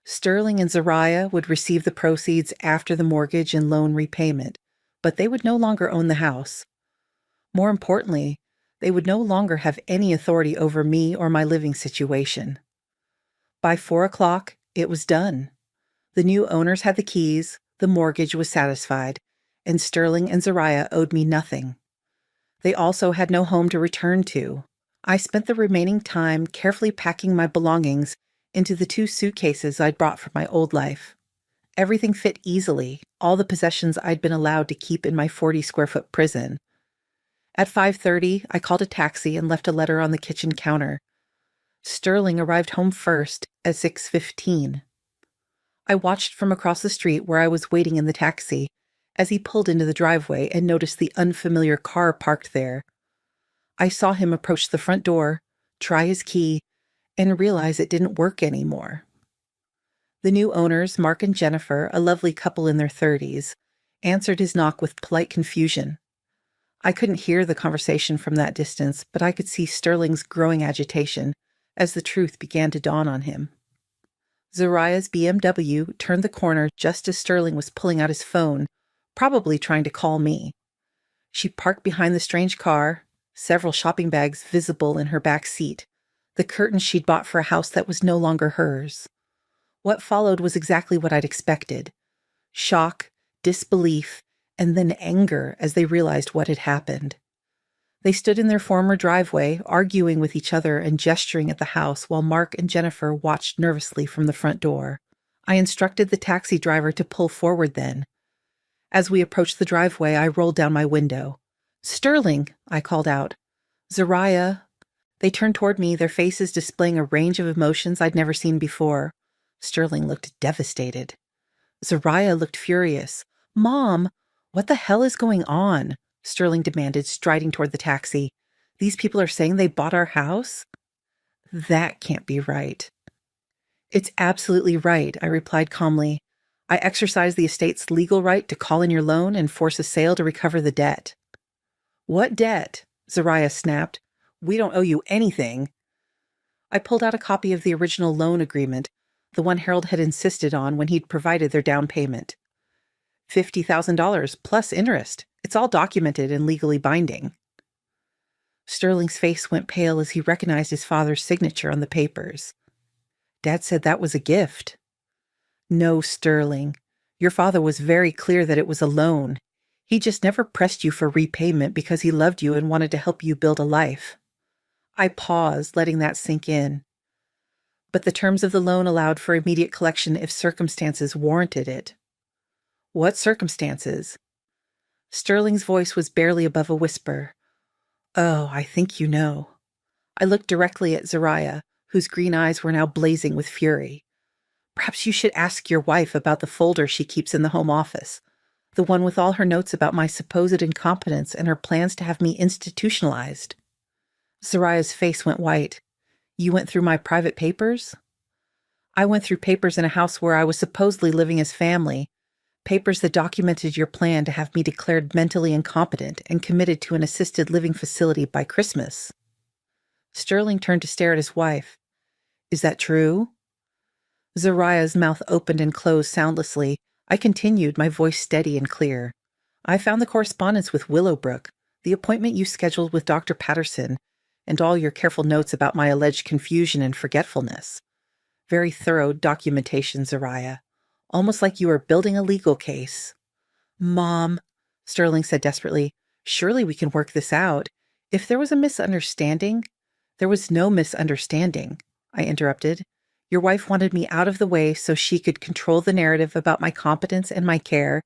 Sterling and Zariah would receive the proceeds after the mortgage and loan repayment, but they would no longer own the house. More importantly, they would no longer have any authority over me or my living situation. By 4 o'clock, it was done. The new owners had the keys, the mortgage was satisfied, and Sterling and Zariah owed me nothing. They also had no home to return to. I spent the remaining time carefully packing my belongings into the 2 suitcases I'd brought from my old life. Everything fit easily, all the possessions I'd been allowed to keep in my 40-square-foot prison. At 5:30, I called a taxi and left a letter on the kitchen counter. Sterling arrived home first at 6:15. I watched from across the street where I was waiting in the taxi as he pulled into the driveway and noticed the unfamiliar car parked there. I saw him approach the front door, try his key, and realize it didn't work anymore. The new owners, Mark and Jennifer, a lovely couple in their 30s, answered his knock with polite confusion. I couldn't hear the conversation from that distance, but I could see Sterling's growing agitation as the truth began to dawn on him. Zariah's BMW turned the corner just as Sterling was pulling out his phone, probably trying to call me. She parked behind the strange car, several shopping bags visible in her back seat, the curtains she'd bought for a house that was no longer hers. What followed was exactly what I'd expected. Shock, disbelief, and then anger as they realized what had happened. They stood in their former driveway, arguing with each other and gesturing at the house while Mark and Jennifer watched nervously from the front door. I instructed the taxi driver to pull forward then. As we approached the driveway, I rolled down my window. "Sterling!" I called out. "Zariah!" They turned toward me, their faces displaying a range of emotions I'd never seen before. Sterling looked devastated. Zariah looked furious. "Mom! What the hell is going on?" Sterling demanded, striding toward the taxi. "These people are saying they bought our house? That can't be right." "It's absolutely right," I replied calmly. "I exercise the estate's legal right to call in your loan and force a sale to recover the debt." "What debt?" Zariah snapped. "We don't owe you anything." I pulled out a copy of the original loan agreement, the one Harold had insisted on when he'd provided their down payment. $50,000 plus interest. It's all documented and legally binding. Sterling's face went pale as he recognized his father's signature on the papers. "Dad said that was a gift." "No, Sterling. Your father was very clear that it was a loan. He just never pressed you for repayment because he loved you and wanted to help you build a life." I paused, letting that sink in. "But the terms of the loan allowed for immediate collection if circumstances warranted it." "What circumstances?" Sterling's voice was barely above a whisper. "Oh, I think you know." I looked directly at Zariah, whose green eyes were now blazing with fury. "Perhaps you should ask your wife about the folder she keeps in the home office, the one with all her notes about my supposed incompetence and her plans to have me institutionalized." Zariah's face went white. "You went through my private papers?" "I went through papers in a house where I was supposedly living as family, papers that documented your plan to have me declared mentally incompetent and committed to an assisted living facility by Christmas." Sterling turned to stare at his wife. "Is that true?" Zariah's mouth opened and closed soundlessly. I continued, my voice steady and clear. "I found the correspondence with Willowbrook, the appointment you scheduled with Dr. Patterson, and all your careful notes about my alleged confusion and forgetfulness. Very thorough documentation, Zariah. Almost like you were building a legal case." "Mom," Sterling said desperately, "surely we can work this out. If there was a misunderstanding, There was no misunderstanding, I interrupted. Your wife wanted me out of the way so she could control the narrative about my competence and my care.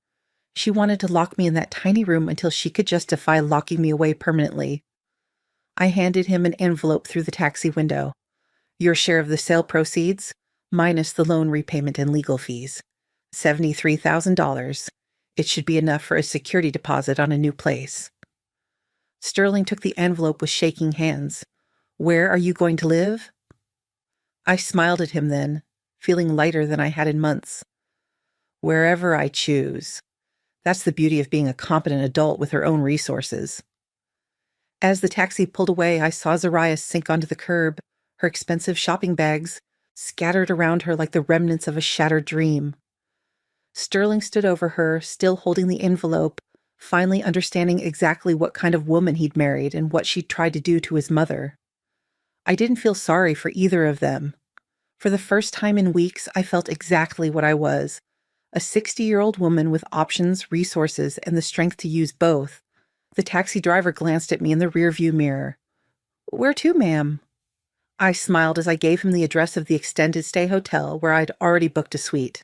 She wanted to lock me in that tiny room until she could justify locking me away permanently. I handed him an envelope through the taxi window. Your share of the sale proceeds, minus the loan repayment and legal fees. $73,000. It should be enough for a security deposit on a new place. Sterling took the envelope with shaking hands. Where are you going to live? I smiled at him then, feeling lighter than I had in months. Wherever I choose. That's the beauty of being a competent adult with her own resources. As the taxi pulled away, I saw Zariah sink onto the curb, her expensive shopping bags scattered around her like the remnants of a shattered dream. Sterling stood over her, still holding the envelope, finally understanding exactly what kind of woman he'd married and what she'd tried to do to his mother. I didn't feel sorry for either of them. For the first time in weeks, I felt exactly what I was, a 60-year-old woman with options, resources, and the strength to use both. The taxi driver glanced at me in the rearview mirror. Where to, ma'am? I smiled as I gave him the address of the extended stay hotel where I'd already booked a suite.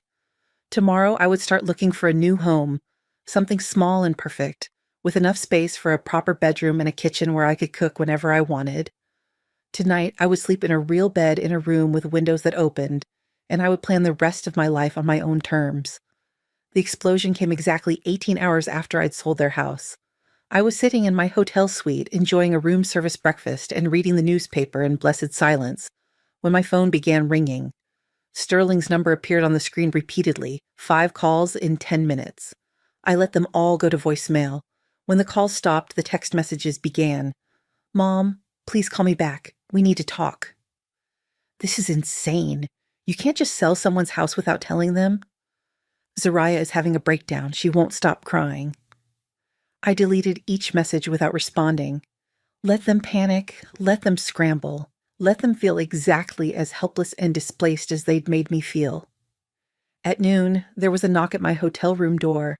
Tomorrow I would start looking for a new home, something small and perfect, with enough space for a proper bedroom and a kitchen where I could cook whenever I wanted. Tonight I would sleep in a real bed in a room with windows that opened, and I would plan the rest of my life on my own terms. The explosion came exactly 18 hours after I'd sold their house. I was sitting in my hotel suite, enjoying a room service breakfast and reading the newspaper in blessed silence, when my phone began ringing. Sterling's number appeared on the screen repeatedly, 5 calls in 10 minutes. I let them all go to voicemail. When the calls stopped, the text messages began. Mom, please call me back. We need to talk. This is insane. You can't just sell someone's house without telling them. Zariah is having a breakdown. She won't stop crying. I deleted each message without responding. Let them panic. Let them scramble. Let them feel exactly as helpless and displaced as they'd made me feel. At noon, there was a knock at my hotel room door.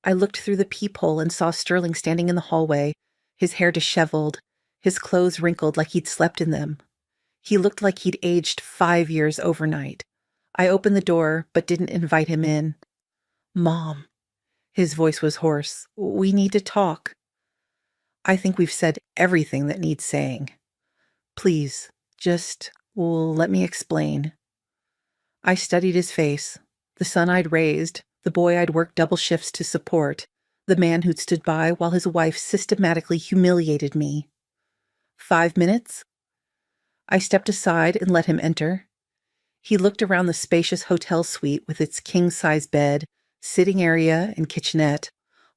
I looked through the peephole and saw Sterling standing in the hallway, his hair disheveled, his clothes wrinkled like he'd slept in them. He looked like he'd aged 5 years overnight. I opened the door, but didn't invite him in. Mom. His voice was hoarse. We need to talk. I think we've said everything that needs saying. Please, just, let me explain. I studied his face, the son I'd raised, the boy I'd worked double shifts to support, the man who'd stood by while his wife systematically humiliated me. 5 minutes? I stepped aside and let him enter. He looked around the spacious hotel suite with its king-size bed, sitting area, and kitchenette,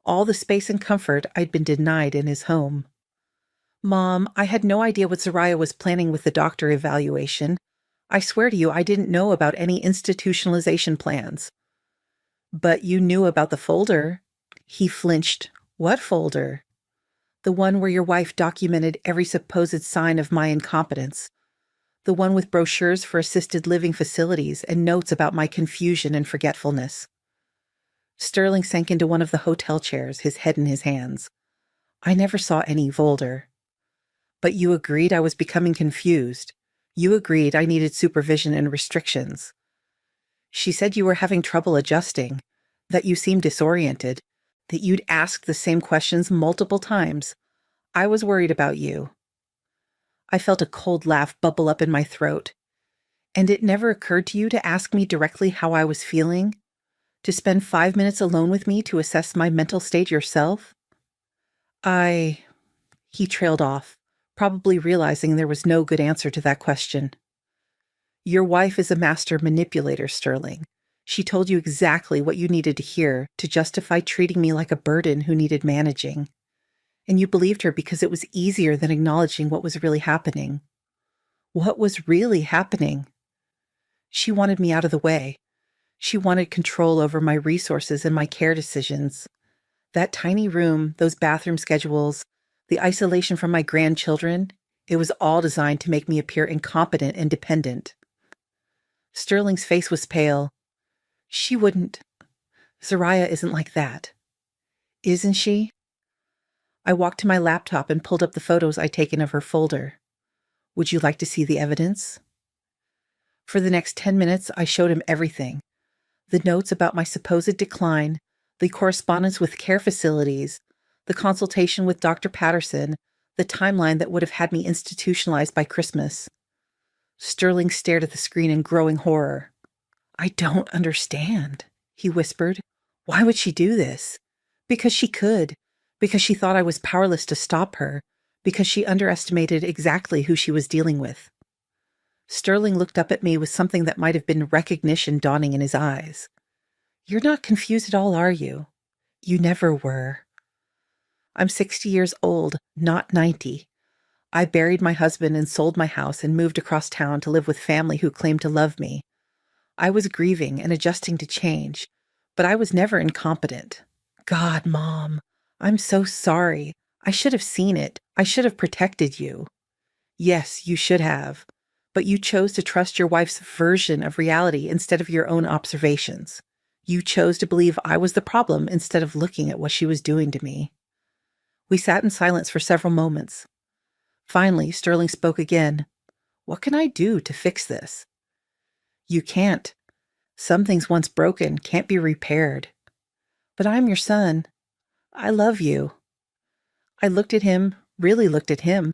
all the space and comfort I'd been denied in his home. Mom, I had no idea what Zariah was planning with the doctor evaluation. I swear to you, I didn't know about any institutionalization plans. But you knew about the folder. He flinched. What folder? The one where your wife documented every supposed sign of my incompetence. The one with brochures for assisted living facilities and notes about my confusion and forgetfulness. Sterling sank into one of the hotel chairs, his head in his hands. I never saw any folder. But you agreed I was becoming confused. You agreed I needed supervision and restrictions. She said you were having trouble adjusting, that you seemed disoriented, that you'd asked the same questions multiple times. I was worried about you. I felt a cold laugh bubble up in my throat. And it never occurred to you to ask me directly how I was feeling? To spend 5 minutes alone with me to assess my mental state yourself? He trailed off, probably realizing there was no good answer to that question. Your wife is a master manipulator, Sterling. She told you exactly what you needed to hear to justify treating me like a burden who needed managing. And you believed her because it was easier than acknowledging what was really happening. What was really happening? She wanted me out of the way. She wanted control over my resources and my care decisions. That tiny room, those bathroom schedules, the isolation from my grandchildren, it was all designed to make me appear incompetent and dependent. Sterling's face was pale. She wouldn't. Zariah isn't like that. Isn't she? I walked to my laptop and pulled up the photos I'd taken of her folder. Would you like to see the evidence? For the next 10 minutes, I showed him everything. The notes about my supposed decline, the correspondence with care facilities, the consultation with Dr. Patterson, the timeline that would have had me institutionalized by Christmas. Sterling stared at the screen in growing horror. I don't understand, he whispered. Why would she do this? Because she could. Because she thought I was powerless to stop her. Because she underestimated exactly who she was dealing with. Sterling looked up at me with something that might have been recognition dawning in his eyes. You're not confused at all, are you? You never were. I'm 60 years old, not 90. I buried my husband and sold my house and moved across town to live with family who claimed to love me. I was grieving and adjusting to change, but I was never incompetent. God, Mom, I'm so sorry. I should have seen it. I should have protected you. Yes, you should have. But you chose to trust your wife's version of reality instead of your own observations. You chose to believe I was the problem instead of looking at what she was doing to me. We sat in silence for several moments. Finally, Sterling spoke again. What can I do to fix this? You can't. Some things once broken can't be repaired. But I'm your son. I love you. I looked at him, really looked at him,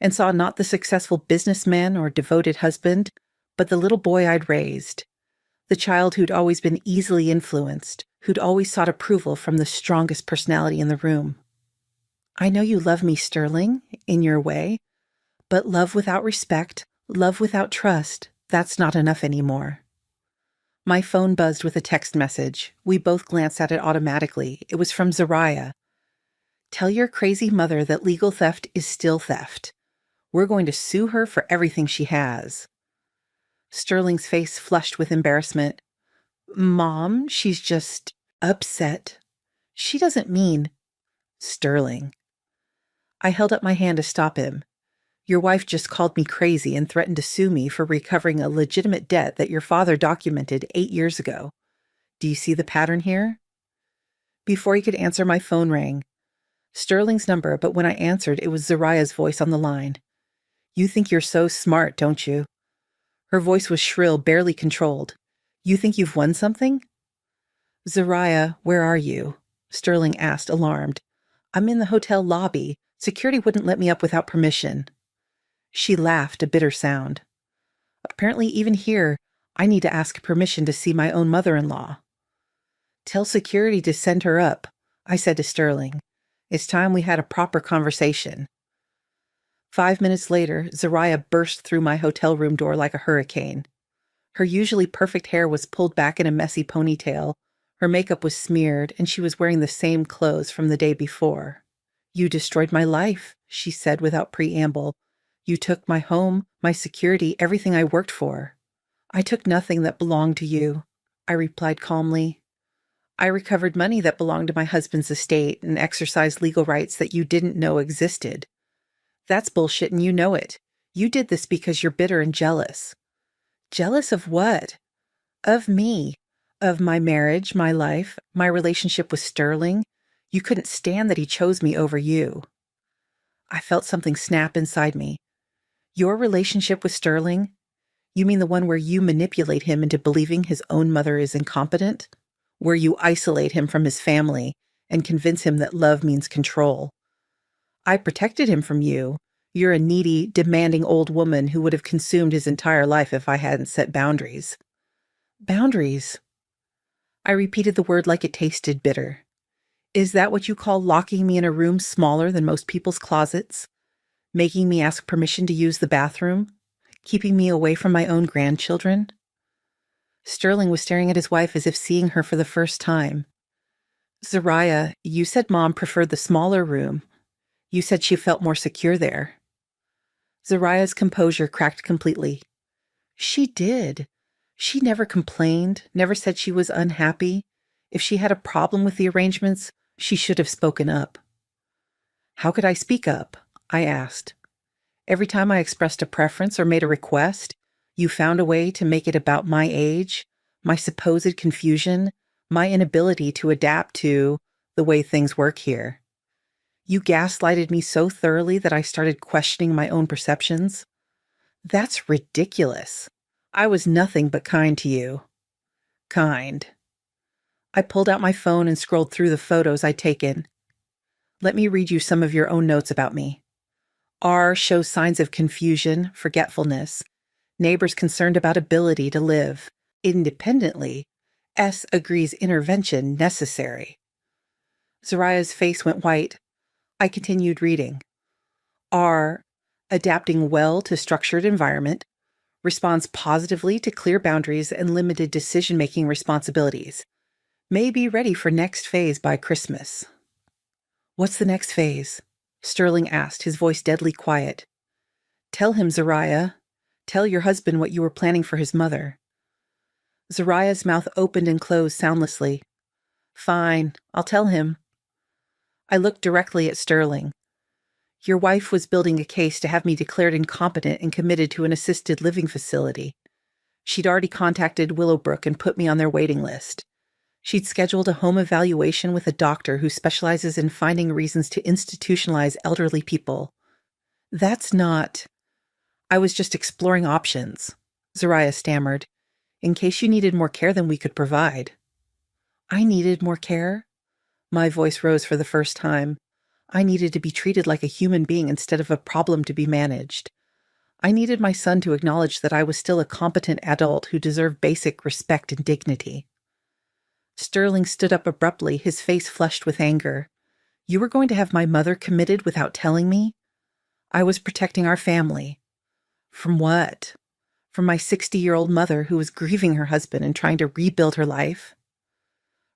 and saw not the successful businessman or devoted husband, but the little boy I'd raised. The child who'd always been easily influenced, who'd always sought approval from the strongest personality in the room. I know you love me, Sterling, in your way, but love without respect, love without trust, that's not enough anymore. My phone buzzed with a text message. We both glanced at it automatically. It was from Zariah. Tell your crazy mother that legal theft is still theft. We're going to sue her for everything she has. Sterling's face flushed with embarrassment. Mom, she's just upset. She doesn't mean... Sterling. I held up my hand to stop him. Your wife just called me crazy and threatened to sue me for recovering a legitimate debt that your father documented 8 years ago. Do you see the pattern here? Before he could answer, my phone rang. Sterling's number, but when I answered, it was Zariah's voice on the line. You think you're so smart, don't you? Her voice was shrill, barely controlled. You think you've won something? Zariah, where are you? Sterling asked, alarmed. I'm in the hotel lobby. Security wouldn't let me up without permission. She laughed, a bitter sound. Apparently, even here, I need to ask permission to see my own mother-in-law. Tell security to send her up, I said to Sterling. It's time we had a proper conversation. 5 minutes later, Zariah burst through my hotel room door like a hurricane. Her usually perfect hair was pulled back in a messy ponytail, her makeup was smeared, and she was wearing the same clothes from the day before. You destroyed my life, she said without preamble. You took my home, my security, everything I worked for. I took nothing that belonged to you, I replied calmly. I recovered money that belonged to my husband's estate and exercised legal rights that you didn't know existed. That's bullshit and you know it. You did this because you're bitter and jealous. Jealous of what? Of me. Of my marriage, my life, my relationship with Sterling. You couldn't stand that he chose me over you. I felt something snap inside me. Your relationship with Sterling? You mean the one where you manipulate him into believing his own mother is incompetent? Where you isolate him from his family and convince him that love means control? I protected him from you. You're a needy, demanding old woman who would have consumed his entire life if I hadn't set boundaries. Boundaries? I repeated the word like it tasted bitter. Is that what you call locking me in a room smaller than most people's closets? Making me ask permission to use the bathroom? Keeping me away from my own grandchildren? Sterling was staring at his wife as if seeing her for the first time. Zariah, you said Mom preferred the smaller room. You said she felt more secure there. Zariah's composure cracked completely. She did. She never complained, never said she was unhappy. If she had a problem with the arrangements, she should have spoken up. How could I speak up? I asked. Every time I expressed a preference or made a request, you found a way to make it about my age, my supposed confusion, my inability to adapt to the way things work here. You gaslighted me so thoroughly that I started questioning my own perceptions. That's ridiculous. I was nothing but kind to you. Kind. I pulled out my phone and scrolled through the photos I'd taken. Let me read you some of your own notes about me. R shows signs of confusion, forgetfulness. Neighbors concerned about ability to live independently. S agrees intervention necessary. Zariah's face went white. I continued reading. R, adapting well to structured environment, responds positively to clear boundaries and limited decision-making responsibilities. May be ready for next phase by Christmas. What's the next phase? Sterling asked, his voice deadly quiet. Tell him, Zariah. Tell your husband what you were planning for his mother. Zariah's mouth opened and closed soundlessly. Fine, I'll tell him. I looked directly at Sterling. Your wife was building a case to have me declared incompetent and committed to an assisted living facility. She'd already contacted Willowbrook and put me on their waiting list. She'd scheduled a home evaluation with a doctor who specializes in finding reasons to institutionalize elderly people. That's not... I was just exploring options, Zariah stammered, in case you needed more care than we could provide. I needed more care? My voice rose for the first time. I needed to be treated like a human being instead of a problem to be managed. I needed my son to acknowledge that I was still a competent adult who deserved basic respect and dignity. Sterling stood up abruptly, his face flushed with anger. You were going to have my mother committed without telling me? I was protecting our family. From what? From my 60-year-old mother who was grieving her husband and trying to rebuild her life?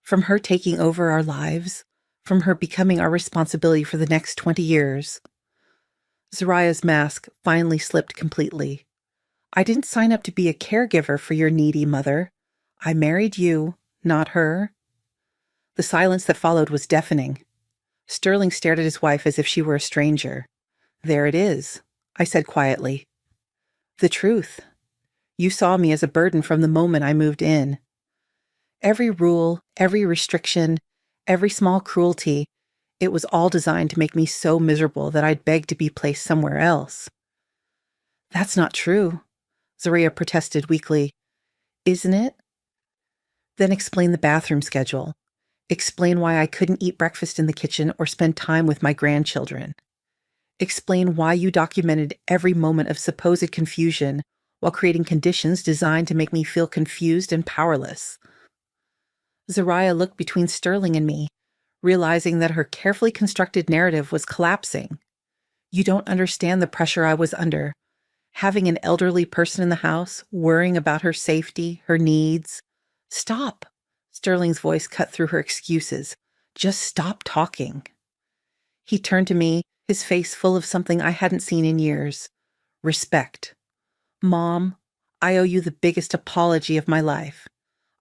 From her taking over our lives? From her becoming our responsibility for the next 20 years? Zariah's mask finally slipped completely. I didn't sign up to be a caregiver for your needy mother. I married you, not her. The silence that followed was deafening. Sterling stared at his wife as if she were a stranger. There it is, I said quietly. The truth. You saw me as a burden from the moment I moved in. Every rule, every restriction, every small cruelty, it was all designed to make me so miserable that I'd beg to be placed somewhere else. That's not true, Zariah protested weakly. Isn't it? Then explain the bathroom schedule. Explain why I couldn't eat breakfast in the kitchen or spend time with my grandchildren. Explain why you documented every moment of supposed confusion while creating conditions designed to make me feel confused and powerless. Zariah looked between Sterling and me, realizing that her carefully constructed narrative was collapsing. You don't understand the pressure I was under. Having an elderly person in the house, worrying about her safety, her needs. Stop! Sterling's voice cut through her excuses. Just stop talking. He turned to me, his face full of something I hadn't seen in years. Respect. Mom, I owe you the biggest apology of my life.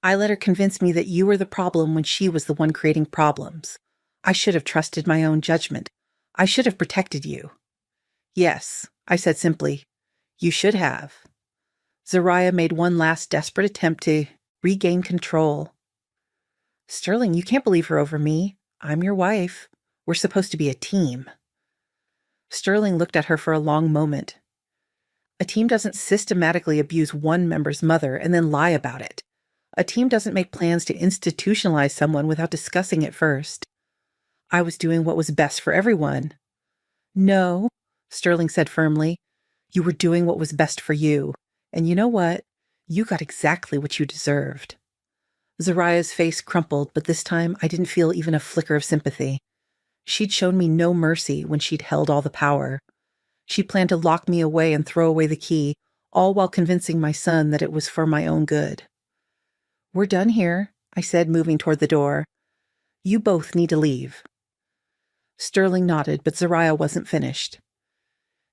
I let her convince me that you were the problem when she was the one creating problems. I should have trusted my own judgment. I should have protected you. Yes, I said simply. You should have. Zariah made one last desperate attempt to regain control. Sterling, you can't believe her over me. I'm your wife. We're supposed to be a team. Sterling looked at her for a long moment. A team doesn't systematically abuse one member's mother and then lie about it. A team doesn't make plans to institutionalize someone without discussing it first. I was doing what was best for everyone. No, Sterling said firmly. You were doing what was best for you. And you know what? You got exactly what you deserved. Zariah's face crumpled, but this time I didn't feel even a flicker of sympathy. She'd shown me no mercy when she'd held all the power. She planned to lock me away and throw away the key, all while convincing my son that it was for my own good. We're done here, I said, moving toward the door. You both need to leave. Sterling nodded, but Zariah wasn't finished.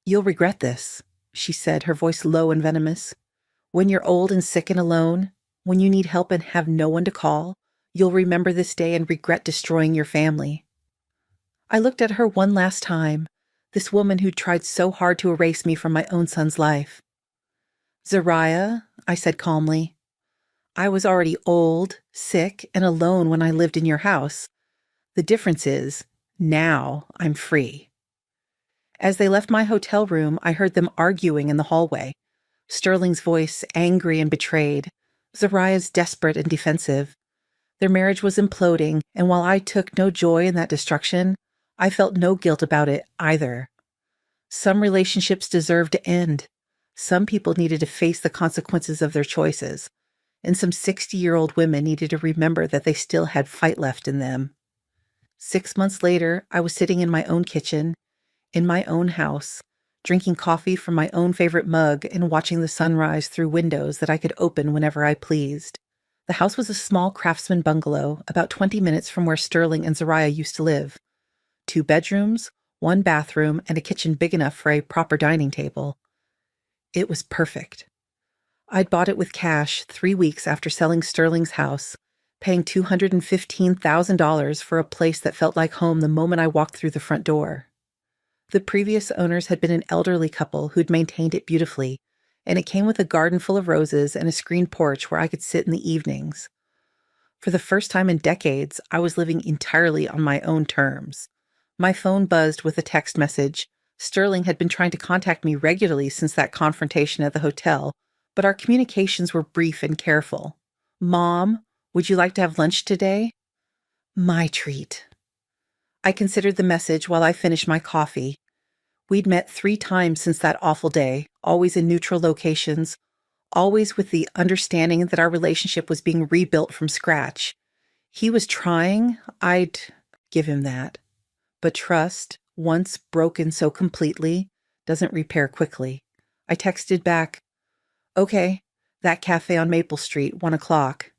You'll regret this, she said, her voice low and venomous. When you're old and sick and alone, when you need help and have no one to call, you'll remember this day and regret destroying your family. I looked at her one last time, this woman who'd tried so hard to erase me from my own son's life. Zariah, I said calmly, I was already old, sick, and alone when I lived in your house. The difference is, now I'm free. As they left my hotel room, I heard them arguing in the hallway. Sterling's voice angry and betrayed, Zariah's desperate and defensive. Their marriage was imploding, and while I took no joy in that destruction, I felt no guilt about it either. Some relationships deserve to end. Some people needed to face the consequences of their choices, and some 60-year-old women needed to remember that they still had fight left in them. 6 months later, I was sitting in my own kitchen, in my own house, drinking coffee from my own favorite mug and watching the sunrise through windows that I could open whenever I pleased. The house was a small craftsman bungalow about 20 minutes from where Sterling and Zariah used to live. 2 bedrooms, 1 bathroom, and a kitchen big enough for a proper dining table. It was perfect. I'd bought it with cash 3 weeks after selling Sterling's house, paying $215,000 for a place that felt like home the moment I walked through the front door. The previous owners had been an elderly couple who'd maintained it beautifully, and it came with a garden full of roses and a screened porch where I could sit in the evenings. For the first time in decades, I was living entirely on my own terms. My phone buzzed with a text message. Sterling had been trying to contact me regularly since that confrontation at the hotel, but our communications were brief and careful. "Mom, would you like to have lunch today?" My treat. I considered the message while I finished my coffee. We'd met 3 times since that awful day, always in neutral locations, always with the understanding that our relationship was being rebuilt from scratch. He was trying, I'd give him that. But trust, once broken so completely, doesn't repair quickly. I texted back, "Okay, that cafe on Maple Street, 1 o'clock.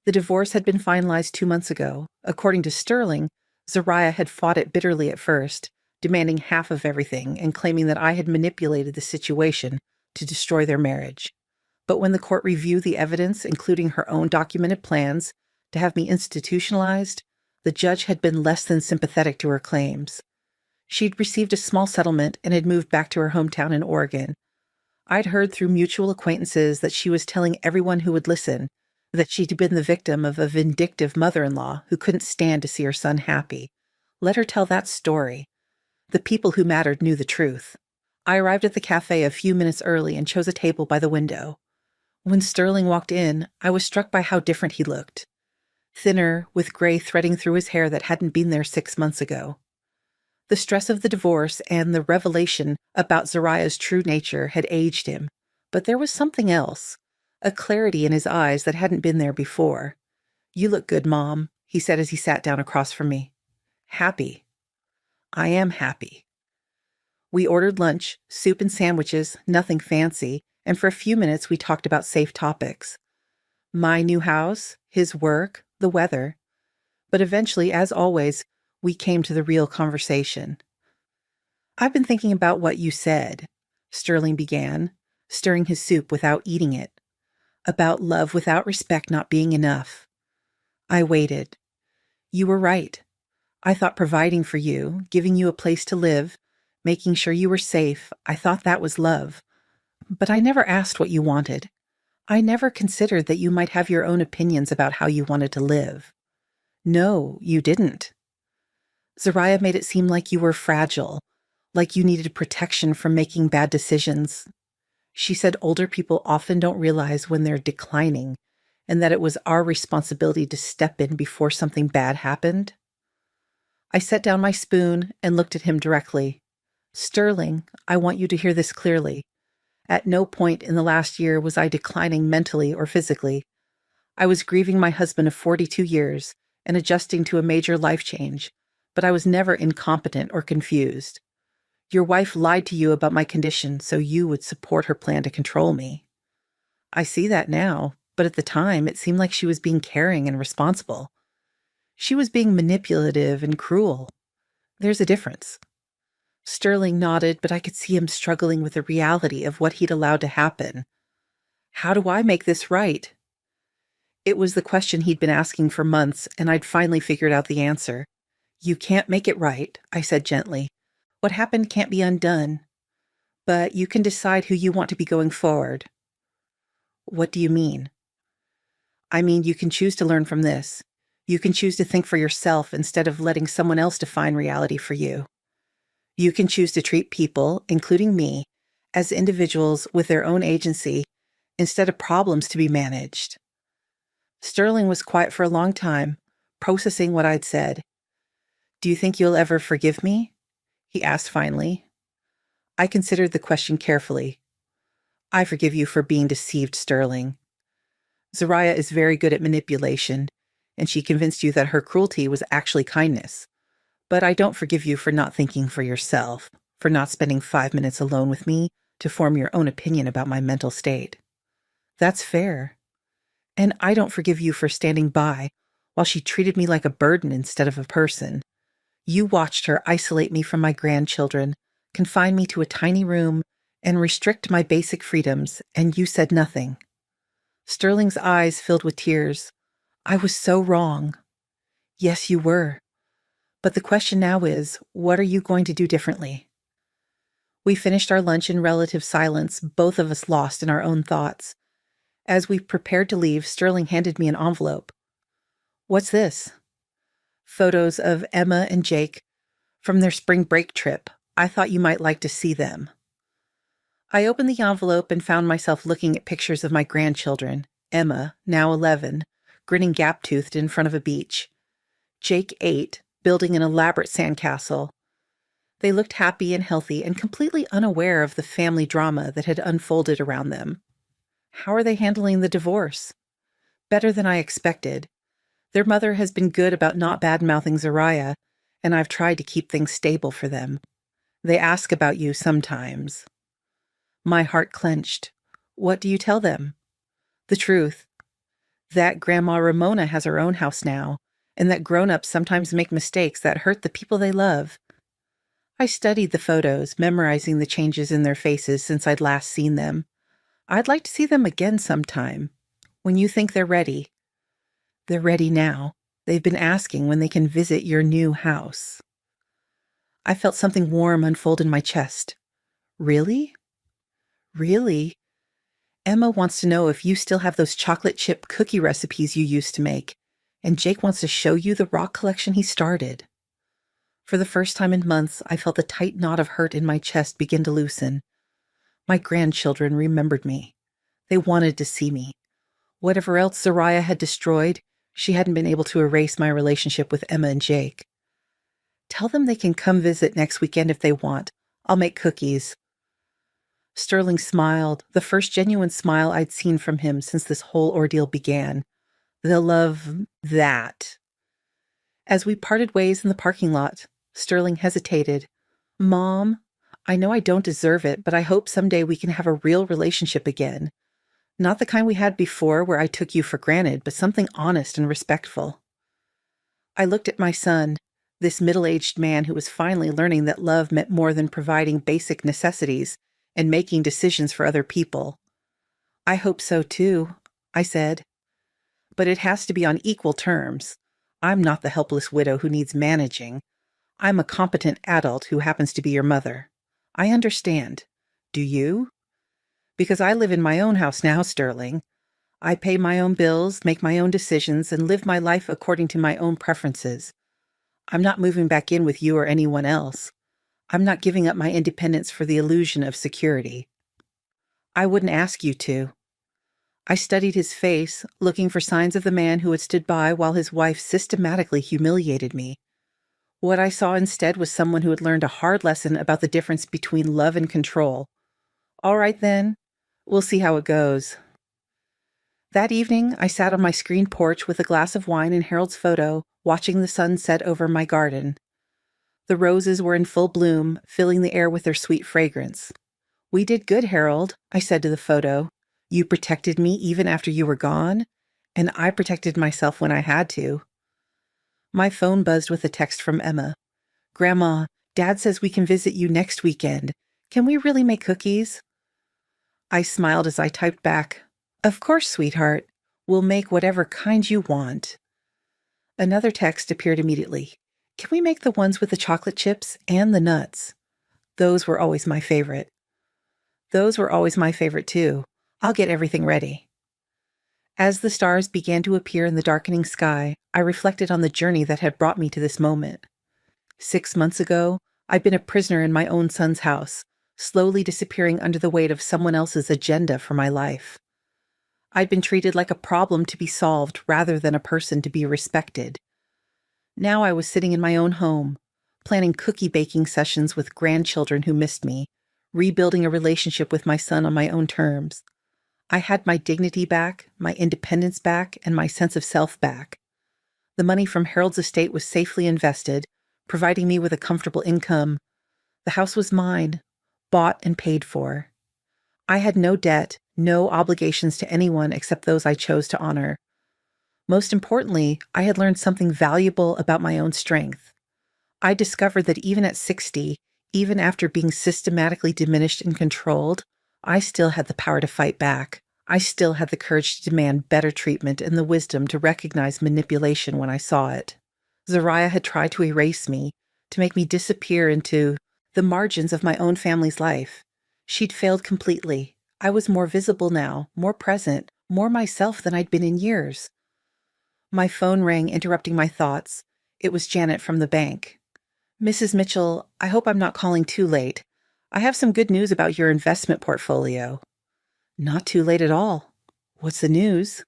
The divorce had been finalized 2 months ago. According to Sterling, Zariah had fought it bitterly at first, demanding half of everything and claiming that I had manipulated the situation to destroy their marriage. But when the court reviewed the evidence, including her own documented plans to have me institutionalized, the judge had been less than sympathetic to her claims. She'd received a small settlement and had moved back to her hometown in Oregon. I'd heard through mutual acquaintances that she was telling everyone who would listen that she'd been the victim of a vindictive mother-in-law who couldn't stand to see her son happy. Let her tell that story. The people who mattered knew the truth. I arrived at the cafe a few minutes early and chose a table by the window. When Sterling walked in, I was struck by how different he looked. Thinner, with gray threading through his hair that hadn't been there 6 months ago. The stress of the divorce and the revelation about Zariah's true nature had aged him, but there was something else, a clarity in his eyes that hadn't been there before. "You look good, Mom," he said as he sat down across from me. "Happy." I am happy. We ordered lunch, soup and sandwiches, nothing fancy, and for a few minutes we talked about safe topics. My new house, his work, the weather. But eventually, as always, we came to the real conversation. "I've been thinking about what you said," Sterling began, stirring his soup without eating it. "About love without respect not being enough." I waited. "You were right. I thought providing for you, giving you a place to live, making sure you were safe, I thought that was love. But I never asked what you wanted. I never considered that you might have your own opinions about how you wanted to live." "No, you didn't." "Zariah made it seem like you were fragile, like you needed protection from making bad decisions. She said older people often don't realize when they're declining, and that it was our responsibility to step in before something bad happened." I set down my spoon and looked at him directly. "Sterling, I want you to hear this clearly. At no point in the last year was I declining mentally or physically. I was grieving my husband of 42 years and adjusting to a major life change, but I was never incompetent or confused. Your wife lied to you about my condition so you would support her plan to control me. I see that now, but at the time it seemed like she was being caring and responsible. She was being manipulative and cruel. There's a difference." Sterling nodded, but I could see him struggling with the reality of what he'd allowed to happen. "How do I make this right?" It was the question he'd been asking for months, and I'd finally figured out the answer. "You can't make it right," I said gently. "What happened can't be undone. But you can decide who you want to be going forward." "What do you mean?" "I mean, you can choose to learn from this. You can choose to think for yourself instead of letting someone else define reality for you. You can choose to treat people, including me, as individuals with their own agency instead of problems to be managed. Sterling was quiet for a long time, processing what I'd said. "Do you think you'll ever forgive me?" he asked finally. I considered the question carefully. "I forgive you for being deceived, Sterling. Zariah is very good at manipulation, and she convinced you that her cruelty was actually kindness. But I don't forgive you for not thinking for yourself, for not spending 5 minutes alone with me to form your own opinion about my mental state. That's fair. And I don't forgive you for standing by while she treated me like a burden instead of a person. You watched her isolate me from my grandchildren, confine me to a tiny room, and restrict my basic freedoms, and you said nothing." Sterling's eyes filled with tears. "I was so wrong." "Yes, you were. But the question now is, what are you going to do differently?" We finished our lunch in relative silence, both of us lost in our own thoughts. As we prepared to leave, Sterling handed me an envelope. "What's this?" "Photos of Emma and Jake from their spring break trip. I thought you might like to see them." I opened the envelope and found myself looking at pictures of my grandchildren, Emma, now 11, grinning gap-toothed in front of a beach, Jake, 8, building an elaborate sandcastle. They looked happy and healthy and completely unaware of the family drama that had unfolded around them. How are they handling the divorce? Better than I expected. Their mother has been good about not bad-mouthing Zariah, and I've tried to keep things stable for them. They ask about you sometimes. My heart clenched. What do you tell them? The truth. That Grandma Ramona has her own house now, and that grown-ups sometimes make mistakes that hurt the people they love. I studied the photos, memorizing the changes in their faces since I'd last seen them. I'd like to see them again sometime. When you think they're ready. They're ready now. They've been asking when they can visit your new house. I felt something warm unfold in my chest. Really? Really? Emma wants to know if you still have those chocolate chip cookie recipes you used to make, and Jake wants to show you the rock collection he started. For the first time in months, I felt the tight knot of hurt in my chest begin to loosen. My grandchildren remembered me. They wanted to see me. Whatever else Zariah had destroyed, she hadn't been able to erase my relationship with Emma and Jake. Tell them they can come visit next weekend if they want. I'll make cookies. Sterling smiled, the first genuine smile I'd seen from him since this whole ordeal began. They'll love that. As we parted ways in the parking lot, Sterling hesitated. "Mom, I know I don't deserve it, but I hope someday we can have a real relationship again. Not the kind we had before where I took you for granted, but something honest and respectful." I looked at my son, this middle-aged man who was finally learning that love meant more than providing basic necessities and making decisions for other people. "I hope so too," I said. "But it has to be on equal terms. I'm not the helpless widow who needs managing. I'm a competent adult who happens to be your mother. I understand. Do you? Because I live in my own house now, Sterling. I pay my own bills, make my own decisions, and live my life according to my own preferences. I'm not moving back in with you or anyone else. I'm not giving up my independence for the illusion of security. I wouldn't ask you to." I studied his face, looking for signs of the man who had stood by while his wife systematically humiliated me. What I saw instead was someone who had learned a hard lesson about the difference between love and control. All right then, we'll see how it goes. That evening, I sat on my screened porch with a glass of wine and Harold's photo, watching the sun set over my garden. The roses were in full bloom, filling the air with their sweet fragrance. "We did good, Harold," I said to the photo. "You protected me even after you were gone, and I protected myself when I had to." My phone buzzed with a text from Emma. "Grandma, Dad says we can visit you next weekend. Can we really make cookies?" I smiled as I typed back, "Of course, sweetheart. We'll make whatever kind you want." Another text appeared immediately. "Can we make the ones with the chocolate chips and the nuts?" Those were always my favorite. Those were always my favorite, too. I'll get everything ready. As the stars began to appear in the darkening sky, I reflected on the journey that had brought me to this moment. 6 months ago, I'd been a prisoner in my own son's house, slowly disappearing under the weight of someone else's agenda for my life. I'd been treated like a problem to be solved rather than a person to be respected. Now I was sitting in my own home, planning cookie baking sessions with grandchildren who missed me, rebuilding a relationship with my son on my own terms. I had my dignity back, my independence back, and my sense of self back. The money from Harold's estate was safely invested, providing me with a comfortable income. The house was mine, bought and paid for. I had no debt, no obligations to anyone except those I chose to honor. Most importantly, I had learned something valuable about my own strength. I discovered that even at 60, even after being systematically diminished and controlled, I still had the power to fight back. I still had the courage to demand better treatment and the wisdom to recognize manipulation when I saw it. Zariah had tried to erase me, to make me disappear into the margins of my own family's life. She'd failed completely. I was more visible now, more present, more myself than I'd been in years. My phone rang, interrupting my thoughts. It was Janet from the bank. "Mrs. Mitchell, I hope I'm not calling too late. I have some good news about your investment portfolio." "Not too late at all. What's the news?"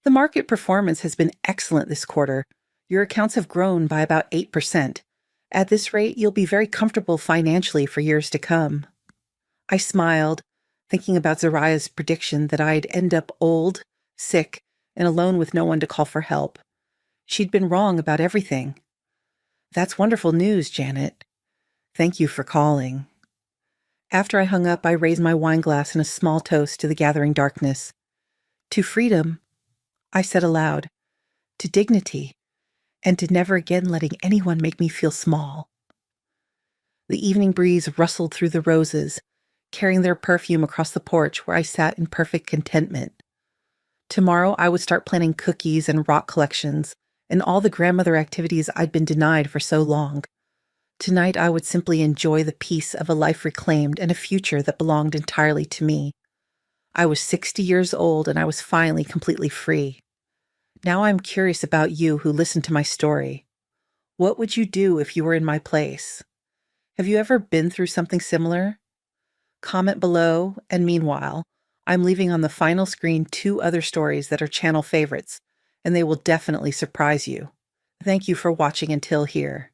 "The market performance has been excellent this quarter. Your accounts have grown by about 8%. At this rate, you'll be very comfortable financially for years to come." I smiled, thinking about Zariah's prediction that I'd end up old, sick, and alone with no one to call for help. She'd been wrong about everything. "That's wonderful news, Janet. Thank you for calling." After I hung up, I raised my wine glass in a small toast to the gathering darkness. "To freedom," I said aloud, "to dignity, and to never again letting anyone make me feel small." The evening breeze rustled through the roses, carrying their perfume across the porch where I sat in perfect contentment. Tomorrow I would start planning cookies and rock collections and all the grandmother activities I'd been denied for so long. Tonight I would simply enjoy the peace of a life reclaimed and a future that belonged entirely to me. I was 60 years old and I was finally completely free. Now I'm curious about you who listened to my story. What would you do if you were in my place? Have you ever been through something similar? Comment below, and meanwhile, I'm leaving on the final screen 2 other stories that are channel favorites, and they will definitely surprise you. Thank you for watching until here.